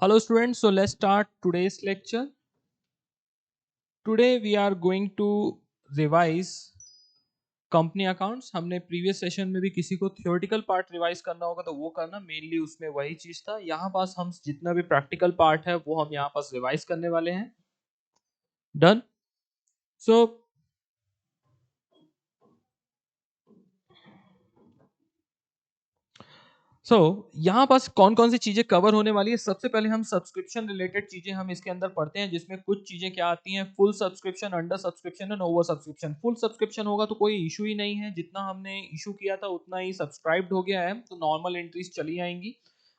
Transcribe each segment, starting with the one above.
Hello students, so let's start today's lecture. Today we are going to revise company accounts. हमने previous session में भी किसी को theoretical part revise करना होगा तो वो करना, मेनली उसमें वही चीज था. यहाँ पास हम जितना भी प्रैक्टिकल पार्ट है वो हम यहाँ पास रिवाइज करने वाले हैं. डन. सो यहाँ पास कौन कौन सी चीजें कवर होने वाली है. सबसे पहले हम सब्सक्रिप्शन रिलेटेड चीजें हम इसके अंदर पढ़ते हैं, जिसमें कुछ चीजें क्या आती हैं. Full subscription, under subscription and over subscription. Full subscription होगा तो कोई इशू ही नहीं है, जितना हमने इशू किया था उतना ही सब्सक्राइब्ड हो गया है, तो नॉर्मल एंट्रीज चली आएंगी.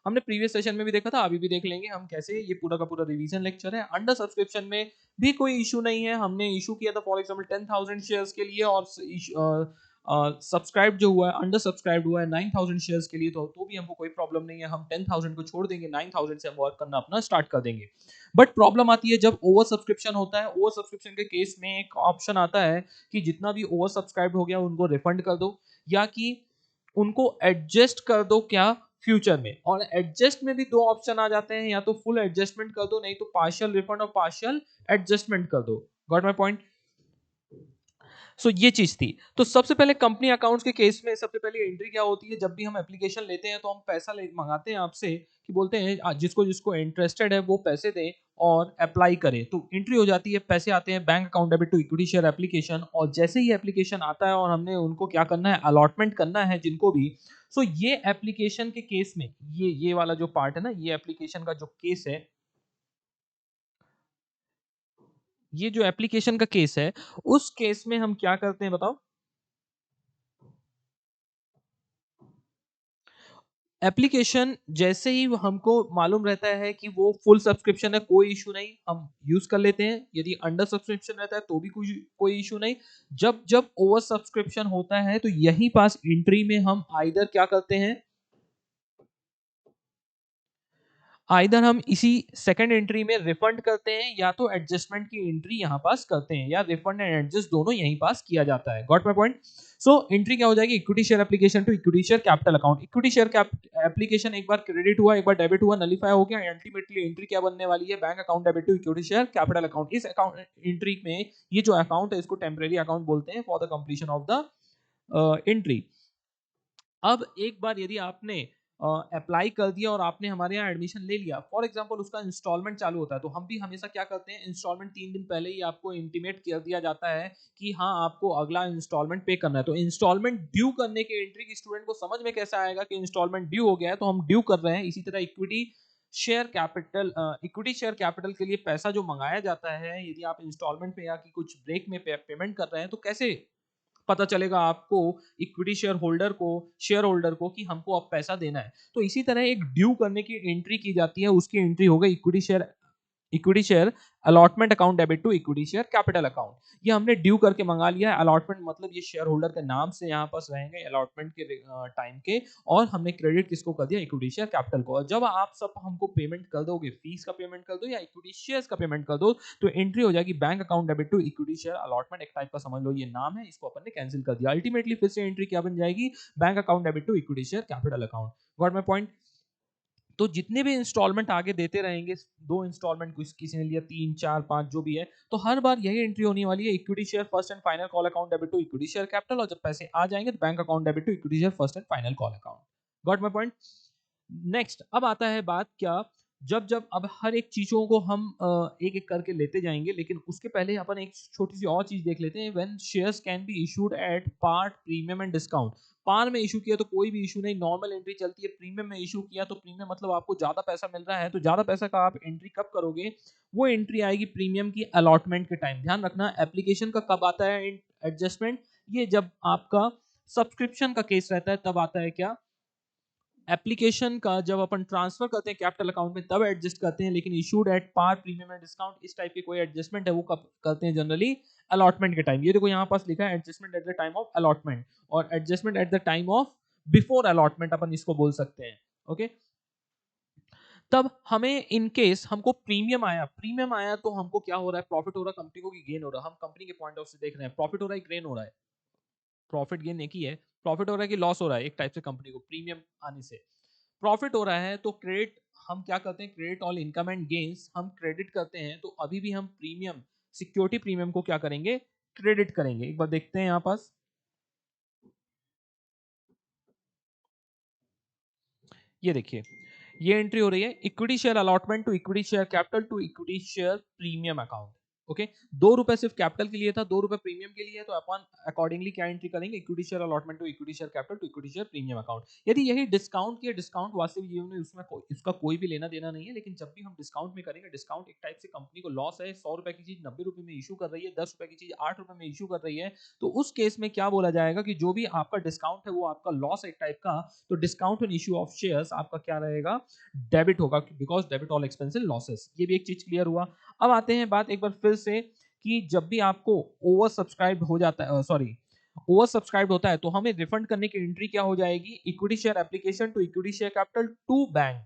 हमने प्रीवियस सेशन में भी देखा था, अभी भी देख लेंगे हम कैसे. ये पूरा का पूरा रिवीजन लेक्चर है. अंडर सब्सक्रिप्शन में भी कोई इशू नहीं है. हमने इशू किया था फॉर एग्जाम्पल 10,000 शेयर्स के लिए, और सब्सक्राइब जो हुआ है, अंडर सब्सक्राइब हुआ है 9,000 शेयर्स के लिए, तो भी हमको कोई प्रॉब्लम नहीं है. हम 10,000 को छोड़ देंगे, 9,000 से हम वर्क करना अपना स्टार्ट कर देंगे. बट प्रॉब्लम आती है जब ओवर सब्सक्रिप्शन होता है. ओवर सब्सक्रिप्शन के केस में एक ऑप्शन आता है कि जितना भी ओवर सब्सक्राइब हो गया उनको रिफंड कर दो, या कि उनको एडजस्ट कर दो क्या फ्यूचर में. और एडजस्ट में भी दो ऑप्शन आ जाते हैं, या तो फुल एडजस्टमेंट कर दो, नहीं तो पार्शियल रिफंड और पार्शियल एडजस्टमेंट कर दो. Got my point. ये चीज थी. तो सबसे पहले कंपनी अकाउंट्स के केस में सबसे पहले एंट्री क्या होती है. जब भी हम एप्लीकेशन लेते हैं तो हम पैसा मंगाते हैं आपसे, कि बोलते हैं जिसको जिसको इंटरेस्टेड है वो पैसे दे और अप्लाई करे. तो एंट्री हो जाती है, पैसे आते हैं, bank account debit to equity share application. और जैसे ही एप्लीकेशन आता है और हमने उनको क्या करना है, अलॉटमेंट करना है जिनको भी. ये एप्लीकेशन के केस में ये वाला जो पार्ट है ना, ये एप्लीकेशन का जो केस है, ये जो एप्लीकेशन का केस है, उस केस में हम क्या करते हैं बताओ. एप्लीकेशन जैसे ही हमको मालूम रहता है कि वो फुल सब्सक्रिप्शन है, कोई इशू नहीं, हम यूज कर लेते हैं. यदि अंडर सब्सक्रिप्शन रहता है तो भी कोई इशू नहीं. जब जब ओवर सब्सक्रिप्शन होता है तो यही पास एंट्री में हम आइदर क्या करते हैं, आइदर हम इसी सेकंड एंट्री में रिफंड करते हैं, या तो एडजस्टमेंट की एंट्री यहां पास करते हैं, या रिफंड एंड एडजस्ट दोनों यहीं पास किया जाता है. Got my point. एंट्री क्या हो जाएगी, equity share application to equity share capital account. Equity share application एक बार क्रेडिट हुआ, एक बार डेबिट हुआ, नलीफाई हो गया. अल्टीमेटली एंट्री क्या बनने वाली है, bank account debit to equity share capital account. इस अकाउंट एंट्री में ये जो अकाउंट है इसको टेम्परेरी अकाउंट बोलते हैं for the completion of the entry. अब एक बार यदि आपने अप्लाई कर दिया और आपने हमारे यहाँ एडमिशन ले लिया, फॉर एग्जांपल उसका इंस्टॉलमेंट चालू होता है, तो हम भी हमेशा क्या करते हैं, इंस्टॉलमेंट 3 दिन पहले ही आपको इंटीमेट कर दिया जाता है कि हाँ आपको अगला इंस्टॉलमेंट पे करना है. तो इंस्टॉलमेंट ड्यू करने के एंट्री की स्टूडेंट को समझ में कैसा आएगा कि इंस्टॉलमेंट ड्यू हो गया है तो हम ड्यू कर रहे हैं. इसी तरह इक्विटी शेयर कैपिटल के लिए पैसा जो मंगाया जाता है, यदि आप इंस्टॉलमेंट पे या कि कुछ ब्रेक में पेमेंट कर रहे हैं, तो कैसे पता चलेगा आपको, इक्विटी शेयर होल्डर को कि हमको अब पैसा देना है. तो इसी तरह एक ड्यू करने की एंट्री की जाती है, उसकी एंट्री हो गई equity share allotment account debit to equity share capital account. ये हमने ड्यू करके मंगा लिया है. अलॉटमेंट मतलब ये शेयर होल्डर के नाम से यहाँ पास रहेंगे अलॉटमेंट के टाइम के, और हमने क्रेडिट किसको कर दिया, इक्विटी शेयर कैपिटल को. और जब आप सब हमको पेमेंट कर दोगे, फीस का पेमेंट कर दो या इक्विटी शेयर्स का पेमेंट कर दो, तो एंट्री हो जाएगी bank account debit to equity share allotment. एक टाइप का समझ लो ये नाम है, इसको अपन ने कैंसिल कर दिया. अल्टीमेटली फिर से एंट्री क्या बन जाएगी, bank account debit to equity share capital account. Got my point. तो जितने भी इंस्टॉलमेंट आगे देते रहेंगे, 2 इंस्टॉलमेंट किसी ने लिया, 3 4 5 जो भी है, तो हर बार यही एंट्री होने वाली है, equity share first and final call account debit to equity share capital. और जब पैसे आ जाएंगे तो bank account debit to equity share first and final call account. Got my point. Next अब आता है बात क्या, जब जब अब हर एक चीजों को हम एक एक करके लेते जाएंगे, लेकिन उसके पहले अपन एक छोटी सी और चीज देख लेते हैं. When shares can be issued at par premium and discount. Par में इशू किया तो कोई भी इशू नहीं, नॉर्मल एंट्री चलती है. प्रीमियम में इशू किया तो प्रीमियम मतलब आपको ज्यादा पैसा मिल रहा है, तो ज्यादा पैसा का आप एंट्री कब करोगे, वो एंट्री आएगी प्रीमियम की अलॉटमेंट के टाइम. ध्यान रखना एप्लीकेशन का कब आता है एडजस्टमेंट, ये जब आपका सब्सक्रिप्शन का केस रहता है तब आता है क्या, एप्लीकेशन का जब अपन ट्रांसफर करते हैं कैपिटल अकाउंट में तब एडजस्ट करते हैं. लेकिन issued at par premium and discount इस टाइप की कोई एडजस्टमेंट है वो कब करते हैं, जनरली अलॉटमेंट के टाइम. ये देखो यहाँ पास लिखा है adjustment at the time of allotment, और adjustment at the time of before allotment अपन इसको बोल सकते हैं. ओके. तब हमें इन केस हमको प्रीमियम आया तो हमको क्या हो रहा है, प्रॉफिट हो रहा है कंपनी को कि गेन हो रहा है, हम कंपनी के पॉइंट ऑफ से देख रहे हैं, प्रॉफिट हो रहा है गेन हो रहा है. प्रॉफिट गेन एक ही है, प्रॉफिट हो रहा है कि लॉस हो रहा है एक टाइप से कंपनी को प्रीमियम आने से. प्रॉफिट हो रहा है तो क्रेडिट हम क्या करते हैं, credit all income and gains हम क्रेडिट करते हैं, तो अभी भी हम प्रीमियम, सिक्योरिटी प्रीमियम को क्या करेंगे, क्रेडिट करेंगे। एक बार देखते हैं यहां पास, ये देखिए ये एंट्री हो रही है, equity share allotment to equity share capital to equity share premium account. Okay, 2 रुपए सिर्फ कैपिटल के लिए था, 2 रुपए प्रीमियम के लिए है, तो अपन अकॉर्डिंगली क्या एंट्री करेंगे, equity share allotment to equity share capital to equity share premium account. यदि यही डिस्काउंट की, डिस्काउंट वास्तविक जीवन में उसमें इसका कोई भी लेना देना नहीं है, लेकिन जब भी हम डिस्काउंट में करेंगे, डिस्काउंट एक टाइप से कंपनी को लॉस है, 100 रुपए की चीज 90 रुपए में इशू कर रही है, 10 रुपए की चीज 8 रुपए में इशू कर रही है, तो उस केस में क्या बोला जाएगा कि जो भी आपका डिस्काउंट है वो आपका लॉस एक टाइप का, तो discount on issue of shares आपका क्या रहेगा, डेबिट होगा, because debit all expensive losses. ये भी एक चीज क्लियर हुआ। अब आते हैं बात एक बार फिर से कि जब भी आपको ओवर सब्सक्राइब हो जाता है, सॉरी ओवर सब्सक्राइब होता है, तो हमें रिफंड करने की एंट्री क्या हो जाएगी, equity share application to equity share capital to bank.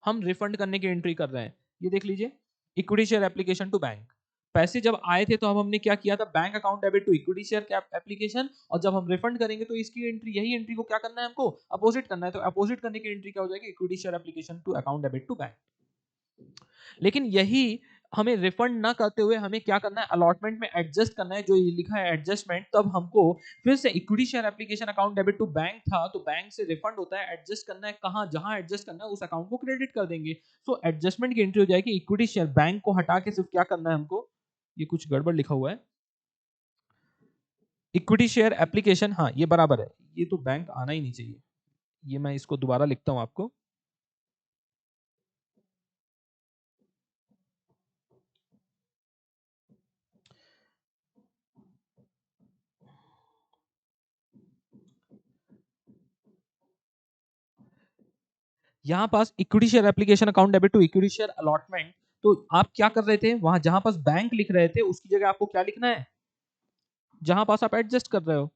हम रिफंड करने की एंट्री कर रहे हैं, ये देख लीजिए, equity share application to bank. पैसे जब आए थे तो अब हमने क्या किया था, bank account debit to equity share application, और जब हम रिफंड करेंगे तो इसकी एंट्री, यही एंट्री को क्या करना है, हमको अपोजिट करना है, तो अपोजिट करने की एंट्री क्या हो जाएगी, equity share application to account debit to bank. लेकिन यही हमें रिफंड ना करते हुए हमें क्या करना है, अलॉटमेंट में एडजस्ट करना है, जो ये लिखा है एडजस्टमेंट, तब हमको फिर से equity share application account debit to bank था, तो बैंक से रिफंड होता है, एडजस्ट करना है कहां, जहां एडजस्ट करना है उस अकाउंट को क्रेडिट कर देंगे। सो एडजस्टमेंट की एंट्री हो जाएगी, इक्विटी शेयर बैंक को हटा के सिर्फ क्या करना है हमको, ये कुछ गड़बड़ लिखा हुआ है, इक्विटी शेयर एप्लीकेशन, हाँ ये बराबर है, ये तो बैंक आना ही नहीं चाहिए, ये मैं इसको दोबारा लिखता हूं आपको। यहाँ पास equity share application account debit to equity share allotment, तो आप क्या कर रहे थे, वहां जहां पास बैंक लिख रहे थे उसकी जगह आपको क्या लिखना है, जहां पास आप एडजस्ट कर रहे हो।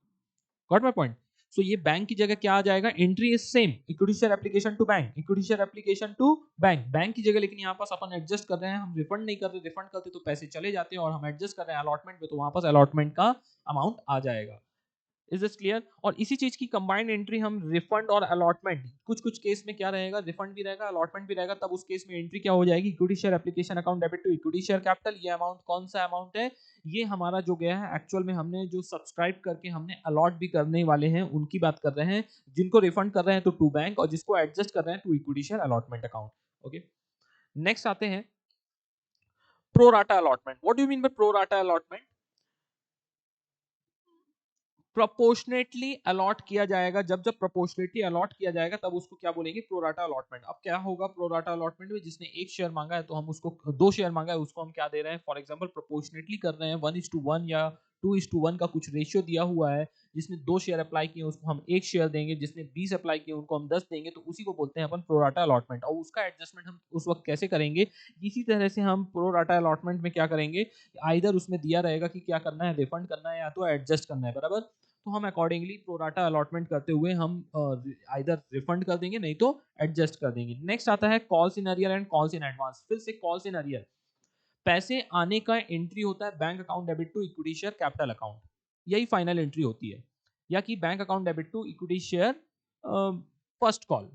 Got my point. सो ये बैंक की जगह क्या आ जाएगा, entry is same, equity share application to bank, equity share application to bank, bank की जगह, लेकिन यहाँ पास अपन एडजस्ट कर रहे हैं, हम रिफंड नहीं कर रहे, रिफंड करते तो पैसे चले जाते हैं, और हम एडजस्ट कर रहे हैं अलॉटमेंट में, तो वहां पास अलॉटमेंट का अमाउंट आ जाएगा। Is this clear. और इसी चीज की कंबाइंड एंट्री हम रिफंड और अलॉटमेंट, कुछ कुछ केस में क्या रहेगा, रिफंड भी रहेगा अलॉटमेंट भी रहेगा, तब उस केस में एंट्री क्या हो जाएगी, equity share application account debit to equity share capital. ये अमाउंट कौन सा अमाउंट है, ये हमारा जो गया है एक्चुअल में, हमने जो सब्सक्राइब करके हमने अलॉट भी करने वाले हैं उनकी बात कर रहे हैं, जिनको रिफंड कर रहे हैं तो टू बैंक, और जिसको एडजस्ट कर रहे हैं to equity share allotment account. Okay, next आते हैं pro rata allotment. What do you mean by pro rata allotment, proportionately allot किया जाएगा, जब जब प्रोपोर्शनेटली अलॉट किया जाएगा तब उसको क्या बोलेंगे, प्रोराटा अलॉटमेंट। अब क्या होगा प्रोराटा अलॉटमेंट में, जिसने एक शेयर मांगा है तो हम उसको, 2 शेयर मांगा है उसको हम क्या दे रहे हैं, फॉर एग्जांपल प्रोपोर्शनेटली कर रहे हैं, 1:1 या 2:1 का कुछ रेशियो दिया हुआ है, जिसने 2 शेयर अप्लाई किए उसको हम 1 शेयर देंगे, जिसने 20 अप्लाई किए उनको हम 10 देंगे, तो उसी को बोलते हैं अपन प्रोराटा अलॉटमेंट। और उसका एडजस्टमेंट हम उस वक्त कैसे करेंगे, इसी तरह से हम प्रोराटा अलॉटमेंट में क्या करेंगे, आइदर उसमें दिया रहेगा कि क्या करना है, रिफंड करना है या तो एडजस्ट करना है, बराबर, तो हम अकॉर्डिंगली प्रोराटा अलॉटमेंट करते हुए हम आइदर रिफंड कर देंगे, नहीं तो एडजस्ट कर देंगे। नेक्स्ट आता है calls in arrear and calls in advance. फिर से कॉल्स इन अरियर, पैसे आने का एंट्री होता है bank account debit to equity share capital account, यही फाइनल एंट्री होती है, या कि bank account debit to equity share first call.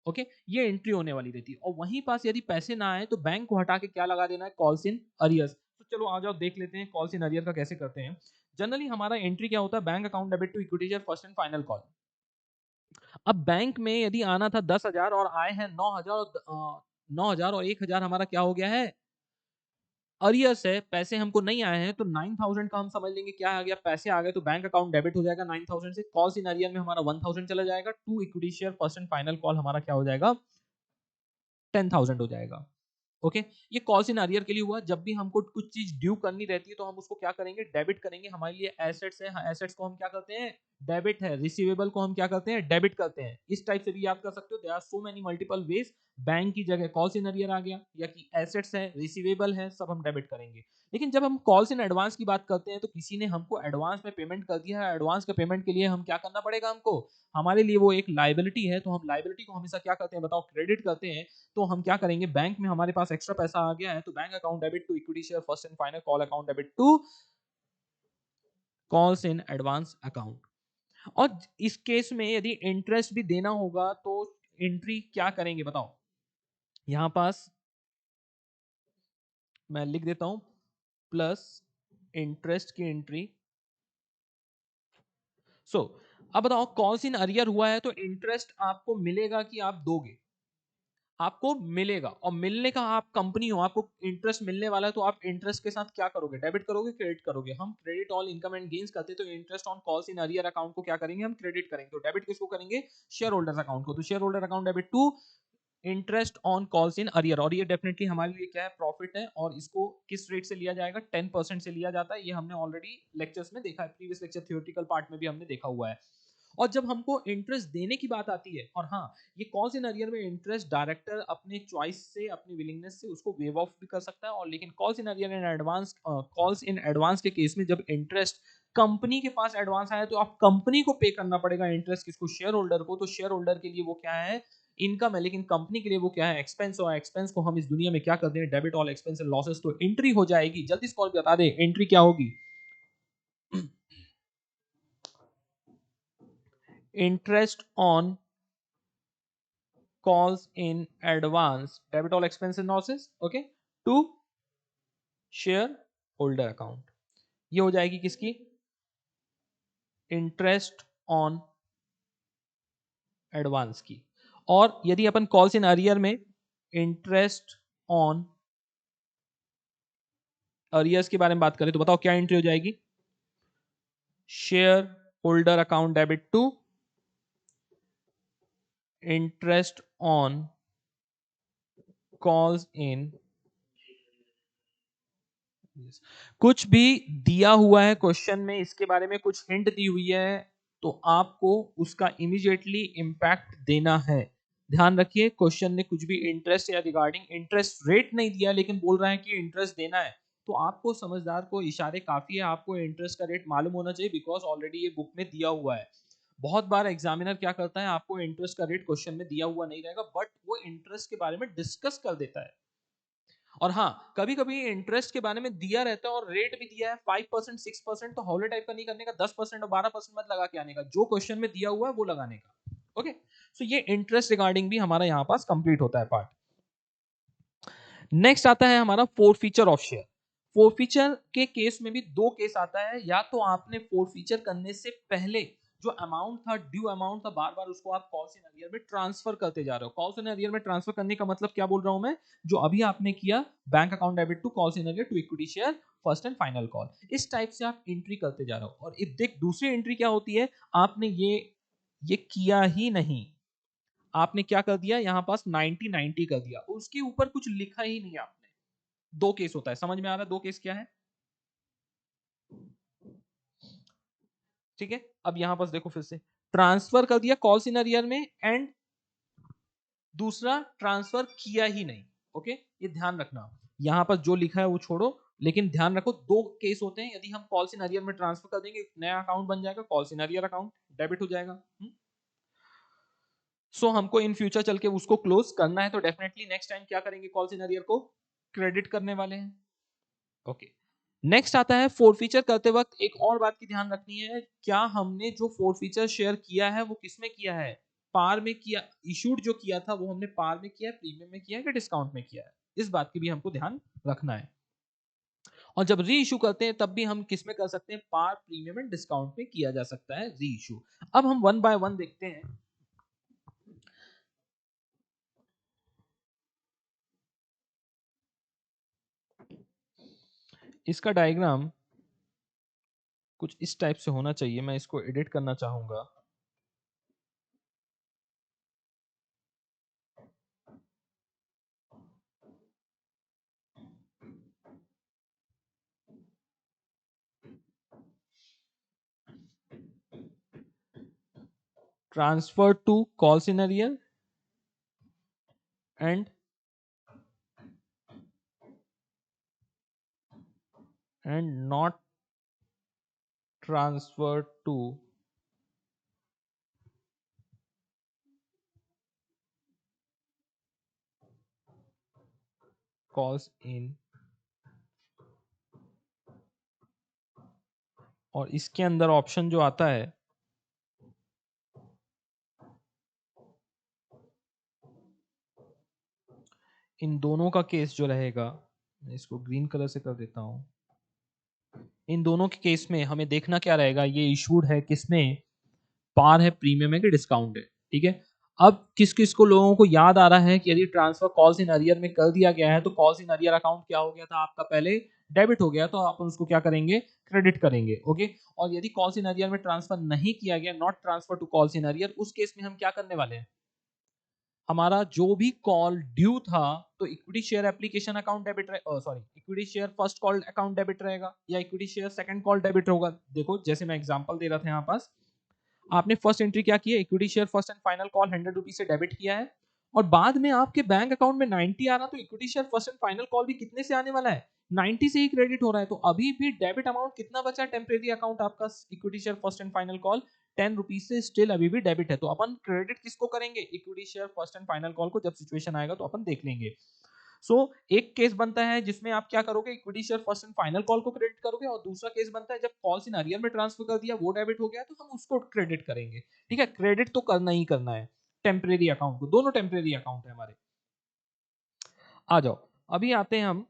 Okay, ये एंट्री होने वाली रहती है, और वहीं पास यदि पैसे ना आए तो बैंक को हटा के क्या लगा देना है, कॉल्स इन अरियर्स। तो चलो आ जाओ देख लेते हैं कॉल्स इन अरियर का कैसे करते हैं। जनरली हमारा एंट्री क्या होता है, bank account debit to equity share first and final call. अब बैंक में यदि आना था 10,000 और आए हैं 9,000, 9,000 और 1,000 हमारा क्या हो गया है, अरियर्स है, पैसे हमको नहीं आए हैं, तो 9,000 का हम समझ लेंगे क्या आ गया, पैसे आ गए तो बैंक अकाउंट डेबिट हो जाएगा 9,000 से, कॉल्स इन अरियर में हमारा 1,000 चला जाएगा, to equity share first and final call हमारा क्या हो जाएगा, 10,000 हो जाएगा। ओके, ये कॉल्स इन अरियर के लिए हुआ। जब भी हमको कुछ चीज ड्यू करनी रहती है तो हम उसको क्या करेंगे, डेबिट करेंगे। हमारे लिए एसेट्स है, एसेट्स को हम क्या करते हैं, डेबिट है, रिसीवेबल को हम क्या करते हैं, डेबिट करते हैं। इस टाइप से भी याद कर सकते हो, there are so many multiple ways. Bank की जगह कॉल्स इन अरियर आ गया, या कि एसेट्स है, रिसीवेबल है, सब हम डेबिट करेंगे। लेकिन जब हम कॉल्स इन एडवांस की बात करते हैं तो किसी ने हमको एडवांस में पेमेंट कर दिया है, एडवांस के पेमेंट के लिए हम क्या करना पड़ेगा, हमको, हमारे लिए वो एक लाइबिलिटी है, तो हम लाइबिलिटी को हमेशा क्या करते हैं बताओ, क्रेडिट करते हैं। तो हम क्या करेंगे, बैंक में हमारे पास एक्स्ट्रा पैसा आ गया है, तो bank account debit to equity share first and final call account debit to calls in advance account. और इस केस में यदि इंटरेस्ट भी देना होगा तो एंट्री क्या करेंगे बताओ। यहां पास मैं लिख देता हूं प्लस इंटरेस्ट की एंट्री। सो अब बताओ कॉल्स इन अरियर हुआ है तो इंटरेस्ट आपको मिलेगा कि आप दोगे? आपको मिलेगा, और मिलने का आप कंपनी हो, आपको इंटरेस्ट मिलने वाला है, तो आप इंटरेस्ट के साथ क्या करोगे? डेबिट करोगे, क्रेडिट करोगे? हम credit all income and gains करते तो interest on calls in arrear account को क्या करेंगे? हम क्रेडिट करेंगे। तो डेबिट किसको करेंगे? शेयर होल्डर्स अकाउंट को। तो share holder account debit to interest on calls in arrear. और ये डेफिनेटली हमारे लिए क्या है? प्रॉफिट है। और इसको किस रेट से लिया जाएगा? 10% से लिया जाता है। ये हमने ऑलरेडी लेक्चर्स में देखा है, प्रीवियस लेक्चर थियोरेटिकल पार्ट में भी हमने देखा हुआ है। और जब हमको इंटरेस्ट देने की बात आती है, और हाँ, ये कॉल्स इन अरियर में इंटरेस्ट डायरेक्टर अपने चॉइस से, अपनी विलिंगनेस से उसको वेव ऑफ भी कर सकता है। और लेकिन calls in arrear in advance, calls in advance के केस में जब इंटरेस्ट कंपनी के पास एडवांस आया तो आप कंपनी को पे करना पड़ेगा इंटरेस्ट। किसको? शेयर होल्डर को। तो शेयर होल्डर के लिए वो क्या है? इनकम है। लेकिन कंपनी के लिए वो क्या है? एक्सपेंस। और एक्सपेंस को हम इस दुनिया में क्या करते हैं? Debit all expense and losses. तो एंट्री हो जाएगी, जल्दी से कॉल बता दे, एंट्री क्या होगी? Interest on calls in advance, debit all expense and losses, okay, to share holder account। ये हो जाएगी किसकी? इंटरेस्ट ऑन एडवांस की। और यदि अपन कॉल्स इन अरियर में इंटरेस्ट ऑन अरियर्स के बारे में बात करें तो बताओ क्या एंट्री हो जाएगी? Share holder account debit to interest on calls in. कुछ भी दिया हुआ है क्वेश्चन में, इसके बारे में कुछ हिंट दी हुई है, तो आपको उसका इमीडिएटली इंपैक्ट देना है। ध्यान रखिए, क्वेश्चन ने कुछ भी इंटरेस्ट या रिगार्डिंग इंटरेस्ट रेट नहीं दिया, लेकिन बोल रहा है कि इंटरेस्ट देना है, तो आपको समझदार को इशारे काफी है, आपको इंटरेस्ट का रेट मालूम होना चाहिए, बिकॉज ऑलरेडी ये बुक में दिया हुआ है। बहुत बार एग्जामिनर क्या करता है, आपको इंटरेस्ट का रेट क्वेश्चन में दिया हुआ नहीं रहेगा, बट वो इंटरेस्ट के बारे में डिस्कस कर देता है। और हाँ, कभी कभी इंटरेस्ट के बारे में दिया रहता है और रेट भी दिया है 5%, 6%, तो हॉले टाइप का नहीं करने का, 10% और 12% मत लगा के आने का, जो क्वेश्चन में दिया हुआ है वो लगाने का। ओके, सो ये इंटरेस्ट रिगार्डिंग भी हमारा यहाँ पास कंप्लीट होता है पार्ट। नेक्स्ट आता है हमारा four feature of share. Four feature के केस में भी दो केस आता है, या तो आपने फोर फीचर करने से पहले जो अमाउंट था, ड्यू अमाउंट था, बार बार उसको आप कॉल्स इन अरियर में ट्रांसफर करते जा रहे हो। कॉल्स इन अरियर में ट्रांसफर करने का मतलब क्या बोल रहा हूं मैं? जो अभी आपने किया, bank account debit to calls in arrear to equity share first and final call, इस टाइप से आप एंट्री करते जा रहे हो। और देख, दूसरी एंट्री क्या होती है? आपने ये किया ही नहीं, आपने क्या कर दिया यहां पास? 90 90 कर दिया, उसके ऊपर कुछ लिखा ही नहीं आपने। दो केस होता है, समझ में आ रहा है दो केस क्या है? ठीक है, अब यहां पास देखो, फिर से ट्रांसफर कर दिया कॉल्स इन अरियर में, एंड दूसरा ट्रांसफर किया ही नहीं। ओके, ये ध्यान रखना, यहां पर जो लिखा है वो छोड़ो, लेकिन ध्यान रखो दो केस होते हैं। यदि हम कॉल्स इन अरियर में ट्रांसफर कर देंगे, नया अकाउंट बन जाएगा, calls in arrear account debit हो जाएगा। सो हमको इन फ्यूचर चल के उसको क्लोज करना है, तो डेफिनेटली नेक्स्ट टाइम क्या करेंगे? कॉल्स इन अरियर को क्रेडिट करने वाले हैं। ओके, नेक्स्ट आता है फोर फीचर करते वक्त एक और बात की ध्यान रखनी है, क्या हमने जो फोर फीचर शेयर किया है वो किस में किया है? पार में किया, इशूड जो किया था वो हमने पार में किया है, प्रीमियम में किया है, कि डिस्काउंट में किया है? इस बात की भी हमको ध्यान रखना है। और जब री इशू करते हैं तब भी हम किस में कर सकते हैं? पार, प्रीमियम एंड डिस्काउंट में किया जा सकता है री इशू। अब हम वन बाय वन देखते हैं। इसका डायग्राम कुछ इस टाइप से होना चाहिए, मैं इसको एडिट करना चाहूंगा। ट्रांसफर टू कॉल सिनेरियल and not transfer to calls in. और इसके अंदर ऑप्शन जो आता है, इन दोनों का केस जो रहेगा, मैं इसको ग्रीन कलर से कर देता हूं। इन दोनों के केस में हमें देखना क्या रहेगा, ये इशूड है किसमें, पार है, प्रीमियम है कि डिस्काउंट है। ठीक है, अब किस किस को लोगों को याद आ रहा है कि यदि ट्रांसफर कॉल्स इन अरियर में कर दिया गया है तो कॉल्स इन अरियर अकाउंट क्या हो गया था आपका, पहले डेबिट हो गया, तो आप उसको क्या करेंगे, क्रेडिट करेंगे। ओके, और यदि कॉल्स इन अरियर में ट्रांसफर नहीं किया गया, not transfer to calls in arrear, उस केस में हम क्या करने वाले हैं, हमारा जो भी कॉल ड्यू था, तो equity share application account debit sorry, equity share first call account debit रहेगा या equity share second call debit होगा। देखो जैसे मैं एग्जांपल दे रहा था यहाँ पास, आपने फर्स्ट एंट्री क्या की है, equity share first and final call 100 rupees से डेबिट किया है, और बाद में आपके बैंक अकाउंट में 90 आ रहा, तो equity share first and final call भी कितने से आने वाला है, 90 से ही क्रेडिट हो रहा है। तो अभी भी डेबिट अमाउंट कितना बचा, टेम्परेरी अकाउंट आपका equity share first and final call 10 rupees से स्टिल अभी भी डेबिट है। तो अपन क्रेडिट किसको करेंगे, equity share first and final call को, जब सिचुएशन आएगा तो अपन देख लेंगे। सो एक केस बनता है जिसमें आप क्या करोगे, equity share first and final call को क्रेडिट करोगे, और दूसरा केस बनता है जब कॉल्स इन अरियर में ट्रांसफर कर दिया, वो डेबिट हो गया, तो हम उसको क्रेडिट करेंगे। ठीक है, क्रेडिट तो करना ही करना है टेम्परेरी अकाउंट को, दोनों टेम्परेरी अकाउंट है हमारे। आ जाओ, अभी आते हैं हम